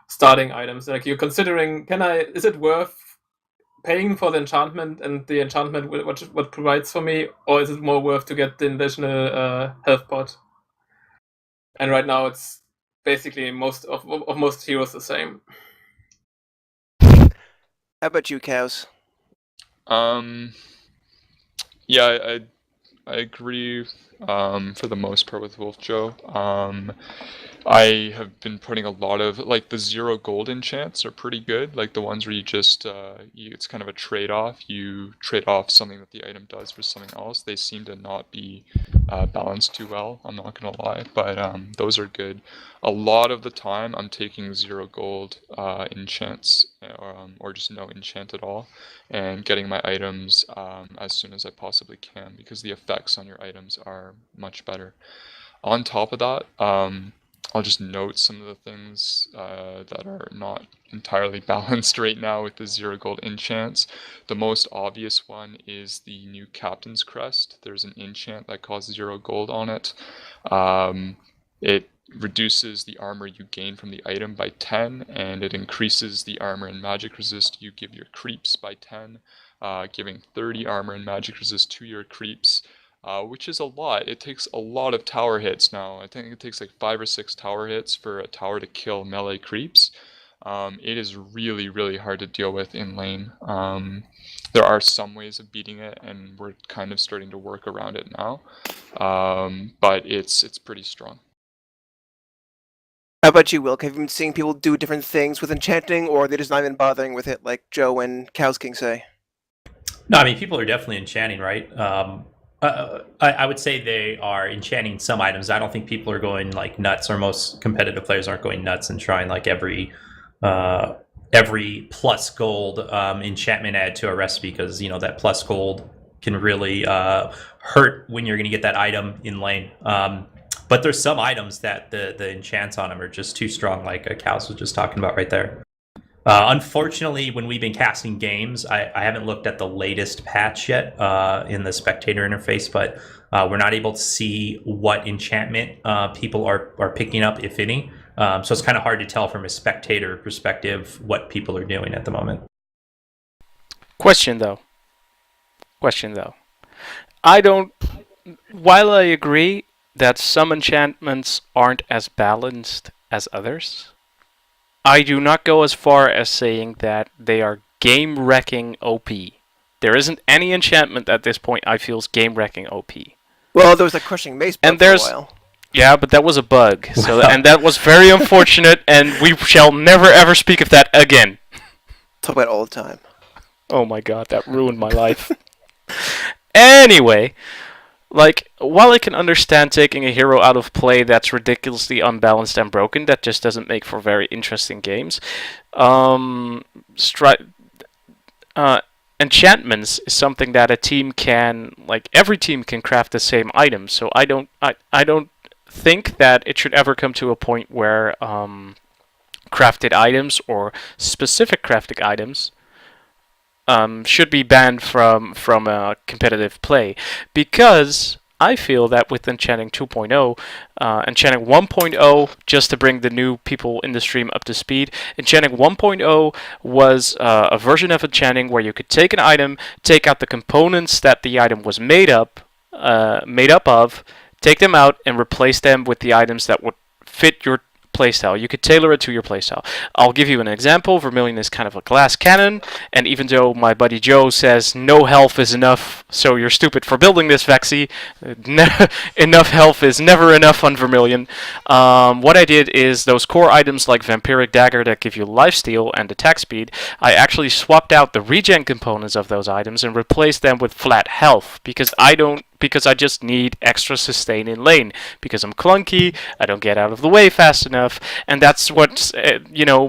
starting items. Like you're considering, is it worth paying for the enchantment and the enchantment what provides for me, or is it more worth to get the additional health pot? And right now it's basically most heroes the same. How about you, Kows? Yeah, I agree for the most part with WolfJoe. I have been putting a lot of, like, the 0 gold enchants are pretty good, like the ones where you just, it's kind of a trade-off. You trade off something that the item does for something else. They seem to not be balanced too well, I'm not gonna lie, but those are good. A lot of the time I'm taking 0 gold enchants, or just no enchant at all, and getting my items as soon as I possibly can, because the effects on your items are much better. On top of that, I'll just note some of the things that are not entirely balanced right now with the 0 gold enchants. The most obvious one is the new Captain's Crest. There's an enchant that costs 0 gold on it. It reduces the armor you gain from the item by 10, and it increases the armor and magic resist you give your creeps by 10, giving 30 armor and magic resist to your creeps. Which is a lot. It takes a lot of tower hits now. I think it takes like 5 or 6 tower hits for a tower to kill melee creeps. It is really, really hard to deal with in lane. There are some ways of beating it, and we're kind of starting to work around it now. But it's pretty strong. How about you, Whilke? Have you been seeing people do different things with Enchanting, or are they just not even bothering with it, like Joe and KowzKing say? No, I mean, people are definitely enchanting, right? I would say they are enchanting some items. I don't think people are going like nuts, or most competitive players aren't going nuts and trying like every plus gold enchantment add to a recipe, because that plus gold can really hurt when you're going to get that item in lane. But there's some items that the enchants on them are just too strong, like Kows was just talking about right there. Unfortunately, when we've been casting games, I haven't looked at the latest patch yet in the spectator interface, but we're not able to see what enchantment people are picking up, if any. So it's kind of hard to tell from a spectator perspective what people are doing at the moment. Question though. While I agree that some enchantments aren't as balanced as others, I do not go as far as saying that they are game-wrecking OP. There isn't any enchantment at this point I feel is game-wrecking OP. Well, there was a Crushing Mace bug for a while. Yeah, but that was a bug. And that was very unfortunate, and we shall never ever speak of that again. Talk about it all the time. Oh my god, that ruined my life. Anyway, like, while I can understand taking a hero out of play that's ridiculously unbalanced and broken, that just doesn't make for very interesting games. enchantments is something that a team can, like every team can craft the same item. So I don't think that it should ever come to a point where crafted items or specific crafted items should be banned from competitive play, because I feel that with Enchanting 2.0, Enchanting 1.0, just to bring the new people in the stream up to speed, Enchanting 1.0 was a version of Enchanting where you could take an item, take out the components that the item was made up of, take them out, and replace them with the items that would fit your playstyle. You could tailor it to your playstyle. I'll give you an example. Vermilion is kind of a glass cannon, and even though my buddy Joe says no health is enough, so you're stupid for building this, Vexxie, enough health is never enough on Vermilion. What I did is those core items like Vampiric Dagger that give you lifesteal and attack speed, I actually swapped out the regen components of those items and replaced them with flat health, because I just need extra sustain in lane, because I'm clunky, I don't get out of the way fast enough, and that's what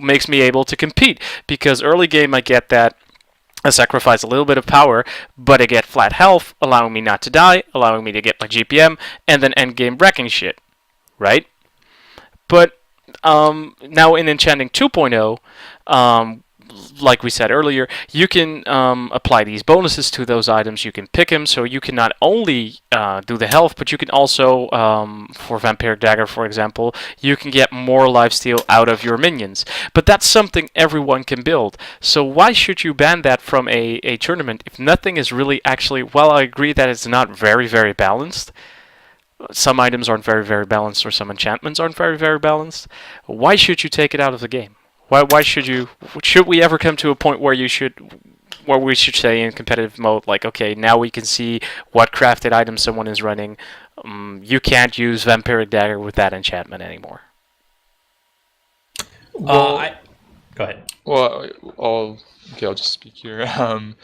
makes me able to compete, because early game I get that I sacrifice a little bit of power, but I get flat health, allowing me not to die, allowing me to get my GPM, and then end game wrecking shit, right? But now in Enchanting 2.0, like we said earlier, you can apply these bonuses to those items. You can pick them, so you can not only do the health, but you can also, for Vampiric Dagger, for example, you can get more lifesteal out of your minions. But that's something everyone can build. So why should you ban that from a tournament if nothing is really actually... Well, I agree that it's not very, very balanced. Some items aren't very, very balanced, or some enchantments aren't very, very balanced. Why should you take it out of the game? Why should you? Should we ever come to a point where we should say in competitive mode, like, okay, now we can see what crafted item someone is running. You can't use Vampiric Dagger with that enchantment anymore. Go ahead. Well, I'll just speak here.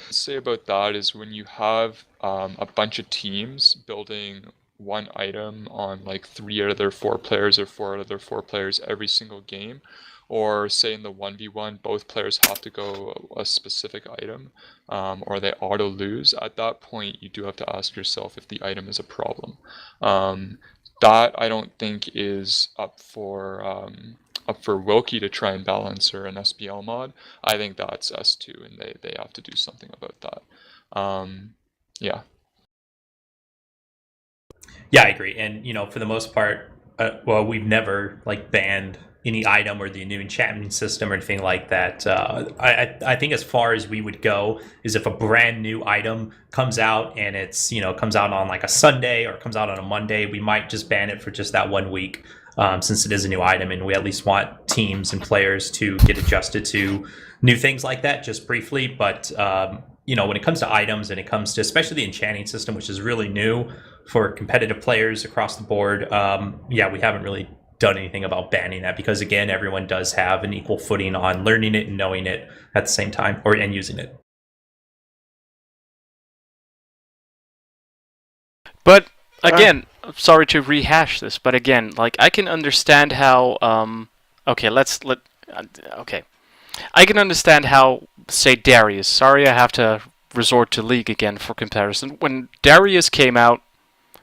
Say about that is when you have a bunch of teams building one item on like 3 out of their 4 players or 4 out of their 4 players every single game, or say in the 1v1 both players have to go a specific item, or they auto lose, at that point you do have to ask yourself if the item is a problem. That I don't think is up for Whilke to try and balance, or an SPL mod. I think that's S2, and they have to do something about that. Yeah. Yeah, I agree. And for the most part, we've never banned any item or the new enchantment system or anything like that. I think as far as we would go is if a brand new item comes out and it's comes out on like a Sunday or comes out on a Monday, we might just ban it for just that 1 week, since it is a new item, and we at least want teams and players to get adjusted to new things like that just briefly. But when it comes to items, and it comes to especially the enchanting system, which is really new for competitive players across the board, we haven't really done anything about banning that, because again, everyone does have an equal footing on learning it and knowing it at the same time, and using it. But again, sorry to rehash this, but again, I can understand how I can understand how, say, Darius, sorry I have to resort to League again for comparison. When Darius came out,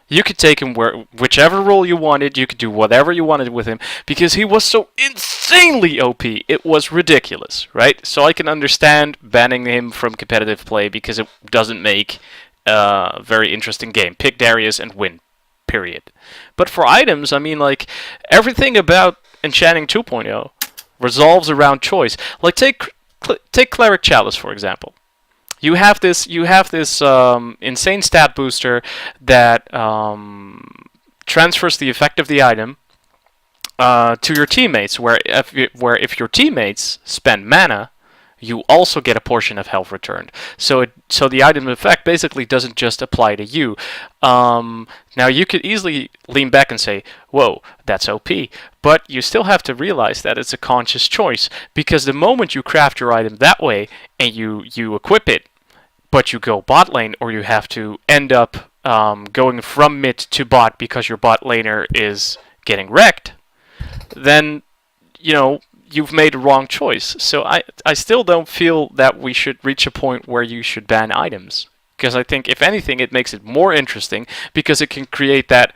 you could take him whichever role you wanted, you could do whatever you wanted with him, because he was so insanely OP. It was ridiculous, right? So I can understand banning him from competitive play, because it doesn't make a very interesting game. Pick Darius and win, period. But for items, I mean, everything about Enchanting 2.0 resolves around choice. Take Cleric Chalice, for example. You have this insane stat booster that transfers the effect of the item to your teammates, where if your teammates spend mana, you also get a portion of health returned. So the item effect basically doesn't just apply to you. Now you could easily lean back and say, whoa, that's OP. But you still have to realize that it's a conscious choice, because the moment you craft your item that way and you equip it, but you go bot lane, or you have to end up going from mid to bot because your bot laner is getting wrecked, then you you've made a wrong choice. So I still don't feel that we should reach a point where you should ban items. Because I think, if anything, it makes it more interesting, because it can create that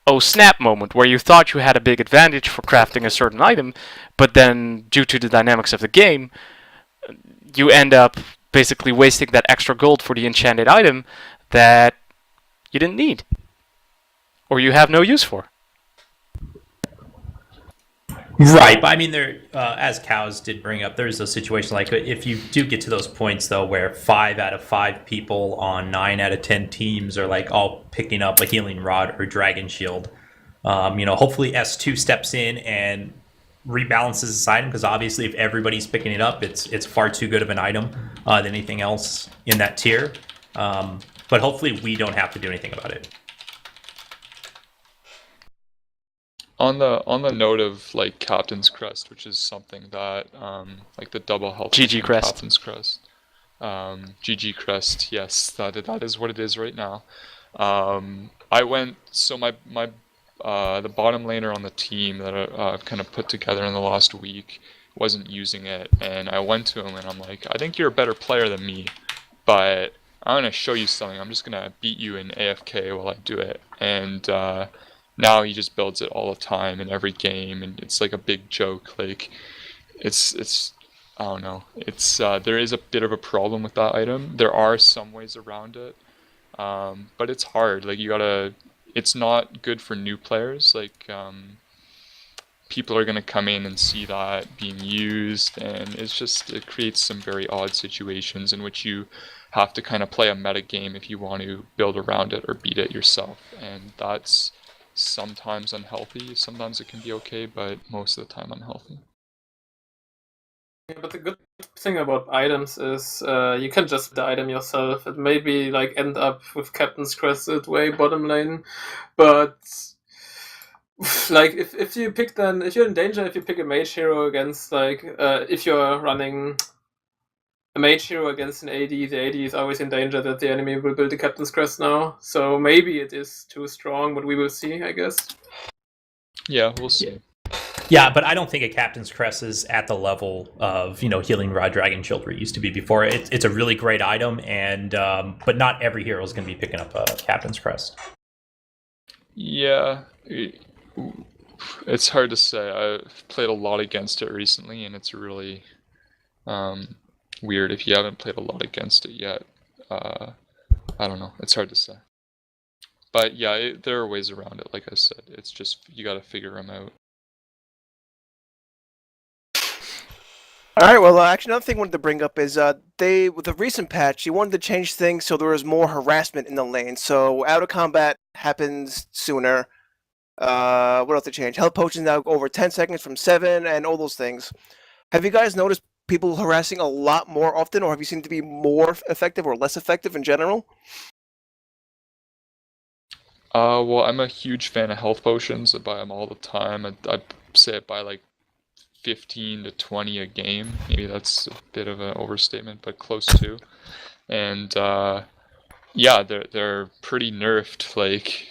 oh snap moment where you thought you had a big advantage for crafting a certain item, but then due to the dynamics of the game, you end up basically wasting that extra gold for the enchanted item that you didn't need, or you have no use for. Right, but I mean, there, as Cows did bring up, there's a situation like if you do get to those points though, where 5 out of 5 people on 9 out of 10 teams are like all picking up a healing rod or dragon shield. Hopefully S2 steps in and rebalances this item, because obviously if everybody's picking it up, it's far too good of an item than anything else in that tier. But hopefully we don't have to do anything about it. On the note of like Captain's Crest, which is something that like the double health GG Crest. Captain's Crest, GG Crest, yes, that is what it is right now. I went, so my the bottom laner on the team that I've kind of put together in the last week wasn't using it, and I went to him and I'm like, I think you're a better player than me, but I'm gonna show you something. I'm just gonna beat you in AFK while I do it. And now he just builds it all the time in every game, and it's like a big joke. Like it's I don't know. It's there is a bit of a problem with that item. There are some ways around it, but it's hard. Like it's not good for new players. Like people are gonna come in and see that being used, and it creates some very odd situations in which you have to kind of play a meta game if you want to build around it or beat it yourself, and that's sometimes unhealthy. Sometimes it can be okay, but most of the time unhealthy. Yeah, but the good thing about items is you can just the item yourself. It maybe like end up with Captain's Crested way bottom lane, but like if you pick if you're in danger if you pick a mage hero against if you're running a mage hero against an AD, the AD is always in danger that the enemy will build the Captain's Crest now. So maybe it is too strong, but we will see, I guess. Yeah, we'll see. Yeah, but I don't think a Captain's Crest is at the level of Healing Rod, Dragon Shield where it used to be before. It's a really great item, and but not every hero is going to be picking up a Captain's Crest. Yeah, it's hard to say. I've played a lot against it recently, and it's really weird if you haven't played a lot against it yet. I don't know. It's hard to say. But yeah, there are ways around it. Like I said, it's just you got to figure them out. All right. Well, actually, another thing I wanted to bring up is with the recent patch, they wanted to change things so there was more harassment in the lane. So out of combat happens sooner. What else they changed? Health potions now go over 10 seconds from 7, and all those things. Have you guys noticed people harassing a lot more often, or have you seen it to be more effective or less effective in general? Well, I'm a huge fan of health potions. I buy them all the time. I'd say I buy like 15 to 20 a game. Maybe that's a bit of an overstatement, but close to. And yeah, they're pretty nerfed. Like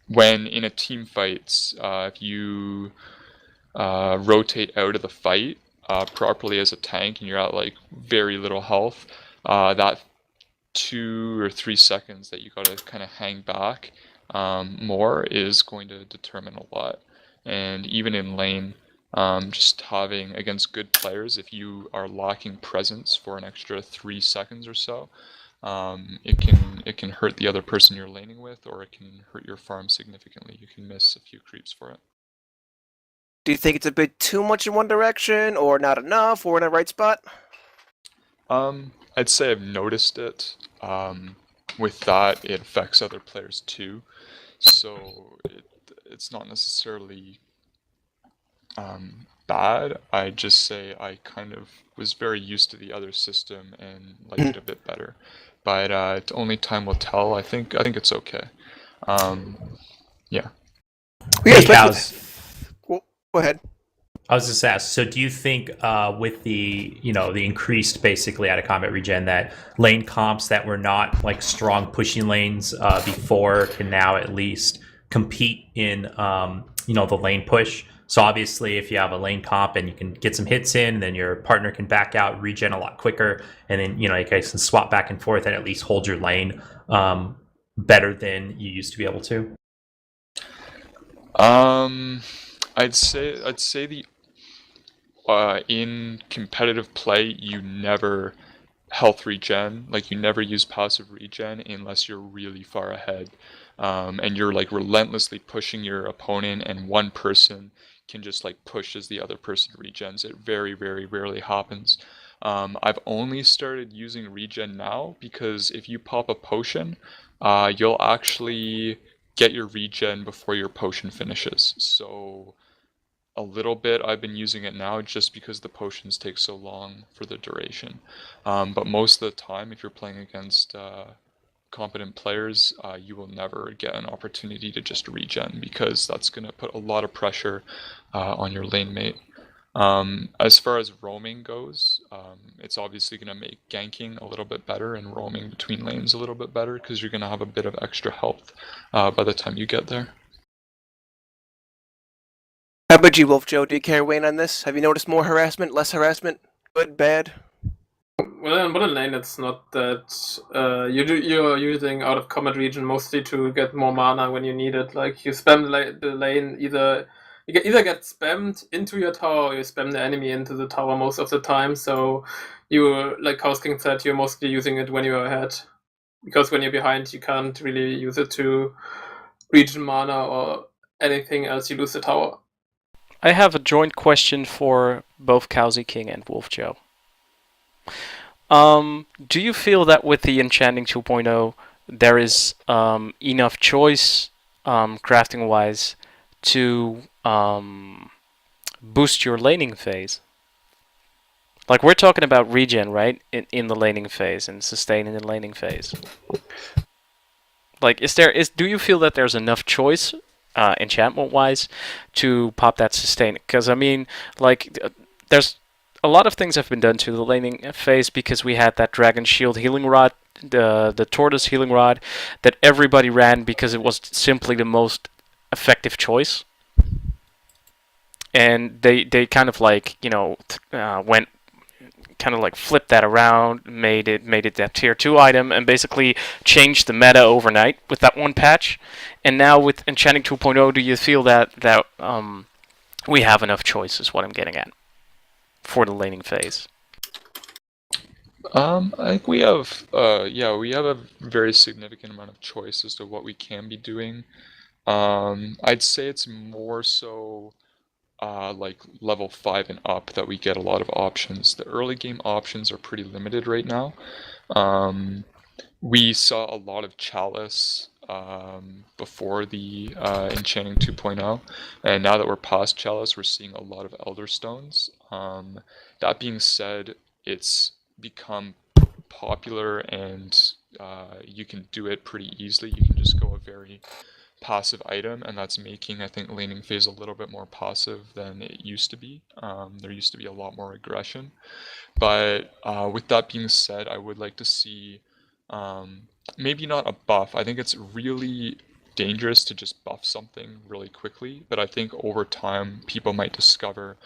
when in a team fight, if you rotate out of the fight properly as a tank and you're at like very little health, that 2 or 3 seconds that you gotta kind of hang back more is going to determine a lot. And even in lane, just having against good players, if you are lacking presence for an extra 3 seconds or so, it can hurt the other person you're laning with, or it can hurt your farm significantly. You can miss a few creeps for it. Do you think it's a bit too much in one direction, or not enough, or in the right spot? I'd say I've noticed it. With that, it affects other players too. So it's not necessarily bad. I just say I kind of was very used to the other system and liked it a bit better. But only time will tell. I think it's okay. Yeah. Hey, Cows. Go ahead. I was just asked, so do you think with the the increased basically out of combat regen, that lane comps that were not like strong pushing lanes before can now at least compete in the lane push? So obviously, if you have a lane comp and you can get some hits in, then your partner can back out, regen a lot quicker, and then you guys can swap back and forth and at least hold your lane better than you used to be able to. I'd say the in competitive play, you never health regen, like you never use passive regen unless you're really far ahead, and you're like relentlessly pushing your opponent, and one person can just like push as the other person regens. It very, very rarely happens. I've only started using regen now because if you pop a potion, you'll actually get your regen before your potion finishes. So a little bit I've been using it now just because the potions take so long for the duration. But most of the time, if you're playing against competent players, you will never get an opportunity to just regen because that's going to put a lot of pressure on your lane mate. As far as roaming goes, it's obviously going to make ganking a little bit better and roaming between lanes a little bit better because you're going to have a bit of extra health by the time you get there. How about you, WolfJoe? Do you care weighing on this? Have you noticed more harassment, less harassment, good, bad? Well, in modern lane, it's not that you're using out of combat region mostly to get more mana when you need it. Like you spam the lane, either get spammed into your tower or you spam the enemy into the tower most of the time. So you, like KowzKing said, you're mostly using it when you're ahead, because when you're behind, you can't really use it to regen mana or anything else. You lose the tower. I have a joint question for both KowzKing and WolfJoe. Do you feel that with the Enchanting 2.0 there is enough choice crafting-wise to boost your laning phase? Like, we're talking about regen, right? In the laning phase and sustaining the laning phase. Like, do you feel that there's enough choice enchantment-wise to pop that sustain? Because I mean, like, there's a lot of things have been done to the laning phase because we had that Dragon Shield healing rod, the Tortoise healing rod, that everybody ran because it was simply the most effective choice. And they kind of like, went kind of like flipped that around, made it that tier 2 item, and basically changed the meta overnight with that one patch. And now with Enchanting 2.0, do you feel that we have enough choice is what I'm getting at for the laning phase? I think we have we have a very significant amount of choice as to what we can be doing. I'd say it's more so like level 5 and up that we get a lot of options. The early game options are pretty limited right now. We saw a lot of Chalice before the Enchanting 2.0, and now that we're past Chalice, we're seeing a lot of Elder Stones. That being said, it's become popular and you can do it pretty easily. You can just go a very passive item, and that's making, I think, laning phase a little bit more passive than it used to be. There used to be a lot more aggression, but with that being said, I would like to see maybe not a buff. I think it's really dangerous to just buff something really quickly, but I think over time people might discover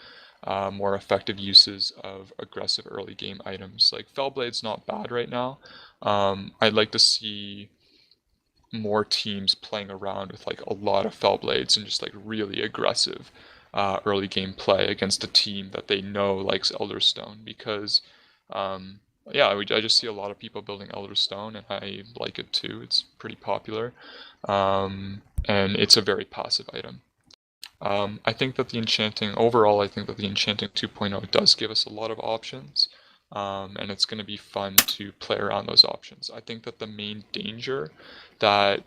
more effective uses of aggressive early game items. Like Fellblade's not bad right now. I'd like to see more teams playing around with like a lot of Fellblades and just like really aggressive early game play against a team that they know likes Elderstone, because I just see a lot of people building Elderstone, and I like it too. It's pretty popular, and it's a very passive item. I think that the Enchanting 2.0 does give us a lot of options, and it's going to be fun to play around those options. I think that the main danger that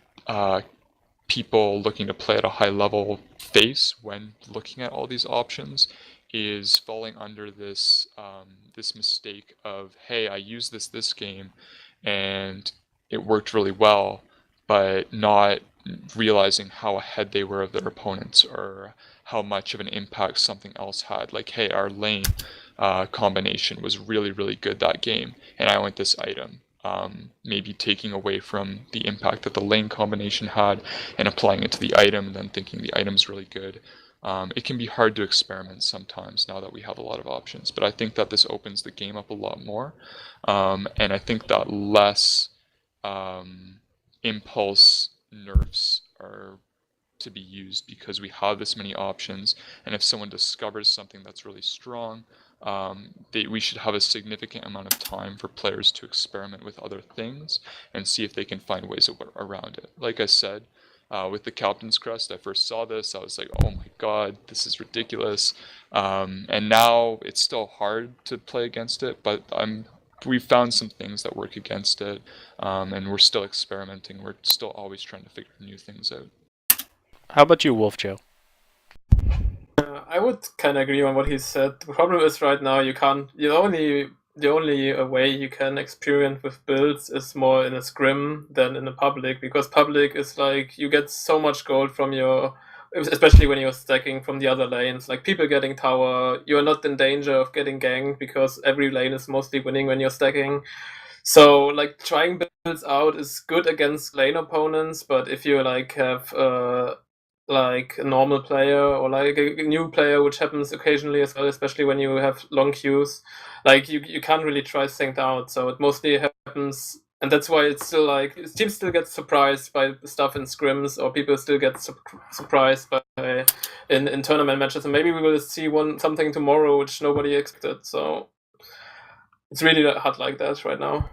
people looking to play at a high level face when looking at all these options is falling under this this mistake of, hey, I used this game and it worked really well, but not realizing how ahead they were of their opponents or how much of an impact something else had. Like, hey, our lane combination was really, really good that game, and I went this item. Maybe taking away from the impact that the lane combination had and applying it to the item, and then thinking the item's really good. it can be hard to experiment sometimes now that we have a lot of options. But I think that this opens the game up a lot more, and I think that less impulse nerfs are to be used because we have this many options, and if someone discovers something that's really strong, we should have a significant amount of time for players to experiment with other things and see if they can find ways around it. Like I said, with the Captain's Crest, I first saw this, I was like, oh my god, this is ridiculous. And now it's still hard to play against it, but we've found some things that work against it, and we're still experimenting. We're still always trying to figure new things out. How about you, WolfJoe? I would kind of agree on what he said. The problem is right now you can't. The only way you can experiment with builds is more in a scrim than in a public, because public is like you get so much gold from your, especially when you're stacking from the other lanes. Like people getting tower, you're not in danger of getting ganked because every lane is mostly winning when you're stacking. So like trying builds out is good against lane opponents, but if you like have like a normal player or like a new player, which happens occasionally as well, especially when you have long queues, like you can't really try things out. So it mostly happens, and that's why it's still like teams still get surprised by stuff in scrims, or people still get surprised by in tournament matches, and maybe we will see something tomorrow which nobody expected. So it's really hard like that right now.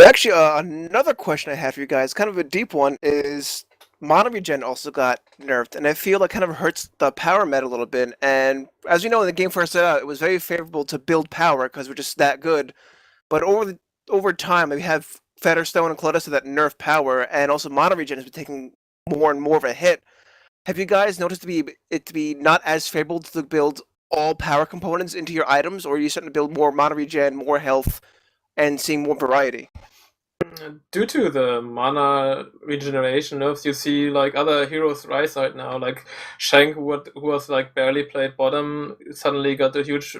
Actually, another question I have for you guys, kind of a deep one, is Mono Regen also got nerfed, and I feel it kind of hurts the power meta a little bit. And as you know, when the game first started out, it was very favorable to build power because we're just that good. But over time, we have Featherstone and Clodessa that nerf power, and also Mono Regen has been taking more and more of a hit. Have you guys noticed it to be not as favorable to build all power components into your items, or are you starting to build more Mono Regen, more health, and seeing more variety? Due to the mana regeneration nerfs, you see like other heroes rise right now. Like Shank, who was like barely played bottom, suddenly got a huge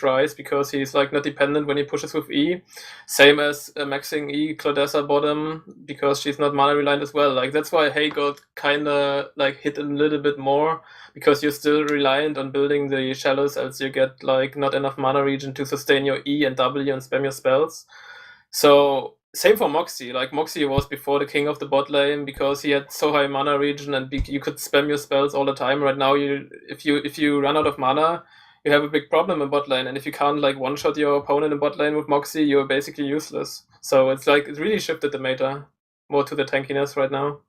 rise because he's like not dependent when he pushes with E. Same as maxing E Claudessa bottom because she's not mana reliant as well. Like that's why Hay got kinda like hit a little bit more, because you're still reliant on building the shallows, else you get like not enough mana regen to sustain your E and W and spam your spells. So same for Moxie. Like Moxie was before the king of the bot lane because he had so high mana regen and you could spam your spells all the time. Right now, if you run out of mana, you have a big problem in bot lane. And if you can't like one shot your opponent in bot lane with Moxie, you're basically useless. So it's like it really shifted the meta more to the tankiness right now.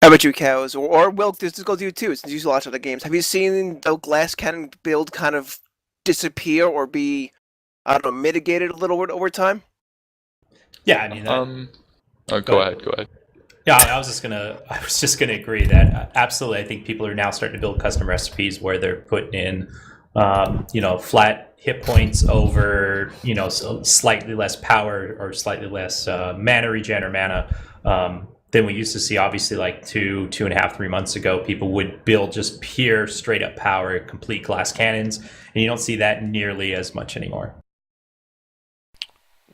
How about you, Cows? Or Whilke, this goes to you too, since you watch other games. Have you seen the glass cannon build kind of disappear or be, I don't know, mitigated a little bit over time? Yeah, I mean, go ahead. Yeah, I was just gonna agree that absolutely. I think people are now starting to build custom recipes where they're putting in, flat hit points over, so slightly less power or slightly less mana regen or mana than we used to see. Obviously, like 2.5, 3 months ago, people would build just pure, straight up power, complete glass cannons, and you don't see that nearly as much anymore.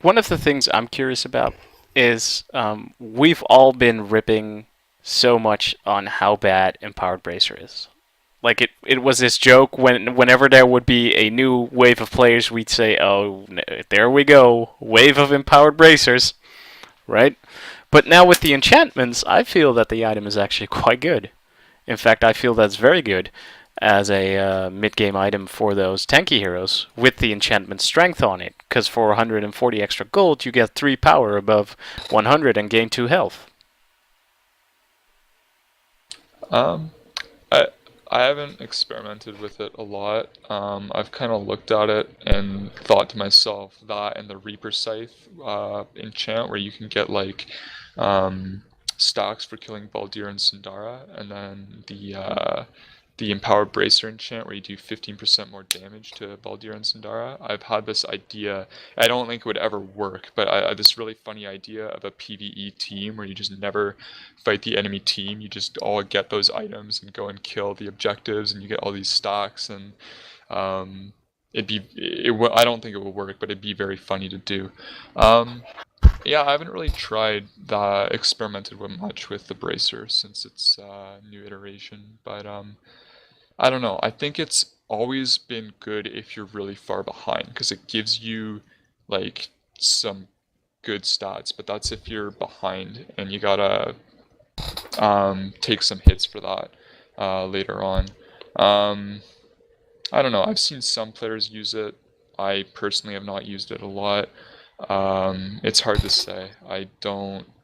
One of the things I'm curious about is we've all been ripping so much on how bad Empowered Bracer is. Like it was this joke whenever there would be a new wave of players, we'd say, "Oh, there we go, wave of Empowered Bracers," right? But now with the enchantments, I feel that the item is actually quite good. In fact, I feel that's very good as a mid-game item for those tanky heroes with the enchantment strength on it, because for 140 extra gold you get 3 power above 100 and gain 2 health. I haven't experimented with it a lot. I've kind of looked at it and thought to myself that and the Reaper Scythe enchant, where you can get like stacks for killing Baldir and Sindara, and then the Empowered Bracer enchant where you do 15% more damage to Baldir and Sindara. I've had this idea, I don't think it would ever work, but I had this really funny idea of a PvE team where you just never fight the enemy team, you just all get those items and go and kill the objectives, and you get all these stocks, and I don't think it would work, but it'd be very funny to do. Yeah, I haven't really tried that, experimented with much with the bracer since it's new iteration, but I don't know. I think it's always been good if you're really far behind because it gives you like some good stats, but that's if you're behind and you gotta take some hits for that later on. I don't know. I've seen some players use it. I personally have not used it a lot. It's hard to say. I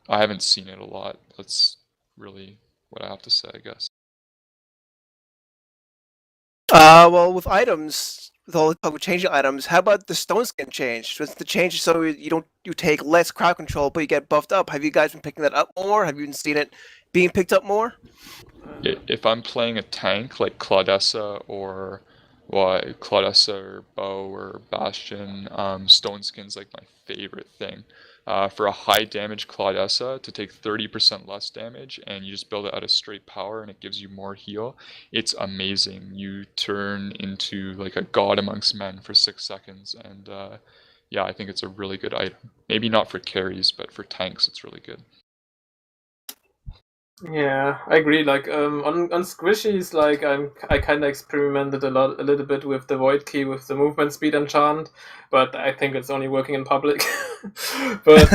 haven't seen it a lot. That's really what I have to say, I guess. Well, with items, with all the talk with changing items, how about the stone skin change? Was the change so you take less crowd control, but you get buffed up? Have you guys been picking that up more? Have you been seen it being picked up more? If I'm playing a tank like Claudessa or Claudessa or Bow or Bastion, Stone Skin's like my favorite thing. For a high damage Claudessa to take 30% less damage and you just build it out of straight power and it gives you more heal, it's amazing. You turn into like a god amongst men for 6 seconds, and yeah, I think it's a really good item. Maybe not for carries, but for tanks it's really good. Yeah, I agree. Like on squishies, like I kind of experimented a little bit with the void key with the movement speed enchant, but I think it's only working in public. But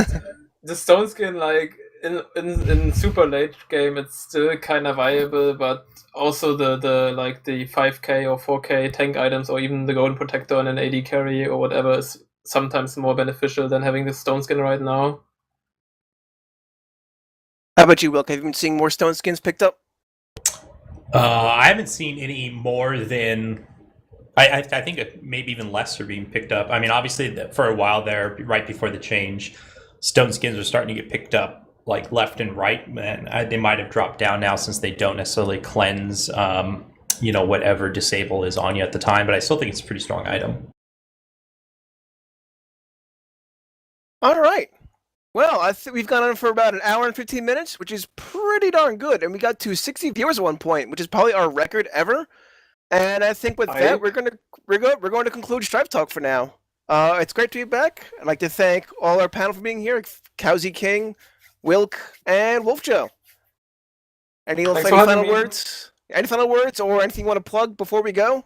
the stone skin, like in super late game, it's still kind of viable. But also the like the 5k or 4k tank items, or even the golden protector on an AD carry or whatever, is sometimes more beneficial than having the stone skin right now. How about you, Whilke? Have you been seeing more stone skins picked up? I haven't seen any more than I think maybe even less are being picked up. I mean, obviously, for a while there, right before the change, stone skins are starting to get picked up like left and right, and they might have dropped down now since they don't necessarily cleanse, whatever disable is on you at the time. But I still think it's a pretty strong item. All right. Well, we've gone on for about an hour and 15 minutes, which is pretty darn good. And we got to 60 viewers at one point, which is probably our record ever. And I think with that, we're going to conclude Strife Talk for now. It's great to be back. I'd like to thank all our panel for being here: KowzKing, Whilke, and WolfJoe. Any final words? Any final words or anything you want to plug before we go?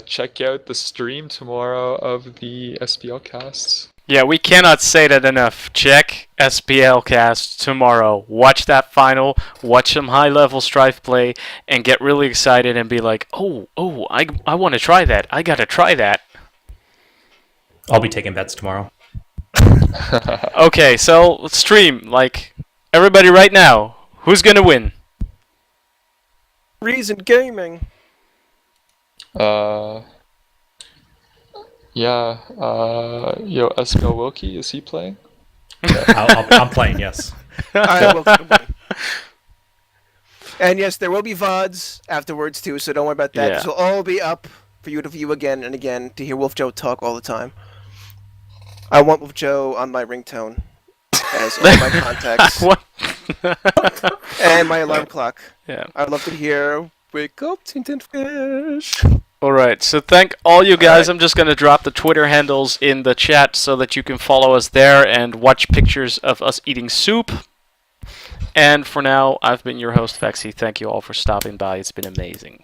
Check out the stream tomorrow of the SPL casts. Yeah, we cannot say that enough. Check SPL cast tomorrow. Watch that final, watch some high-level Strife play, and get really excited and be like, oh, I want to try that. I gotta try that. I'll be taking bets tomorrow. Okay, so let's stream. Like, everybody right now, who's gonna win? Reason Gaming. Yeah, SPL Whilke, is he playing? I'm playing, yes. Alright, Whilke. And yes, there will be VODs afterwards too, so don't worry about that. Yeah. This will all be up for you to view again and again, to hear WolfJoe talk all the time. I want WolfJoe on my ringtone, as all my contacts, What? and my alarm clock. Yeah. I'd love to hear, "Wake up, Tintenfisch." Alright, so thank all you guys. Alright. I'm just gonna drop the Twitter handles in the chat so that you can follow us there and watch pictures of us eating soup. And for now, I've been your host, Vexxie. Thank you all for stopping by. It's been amazing.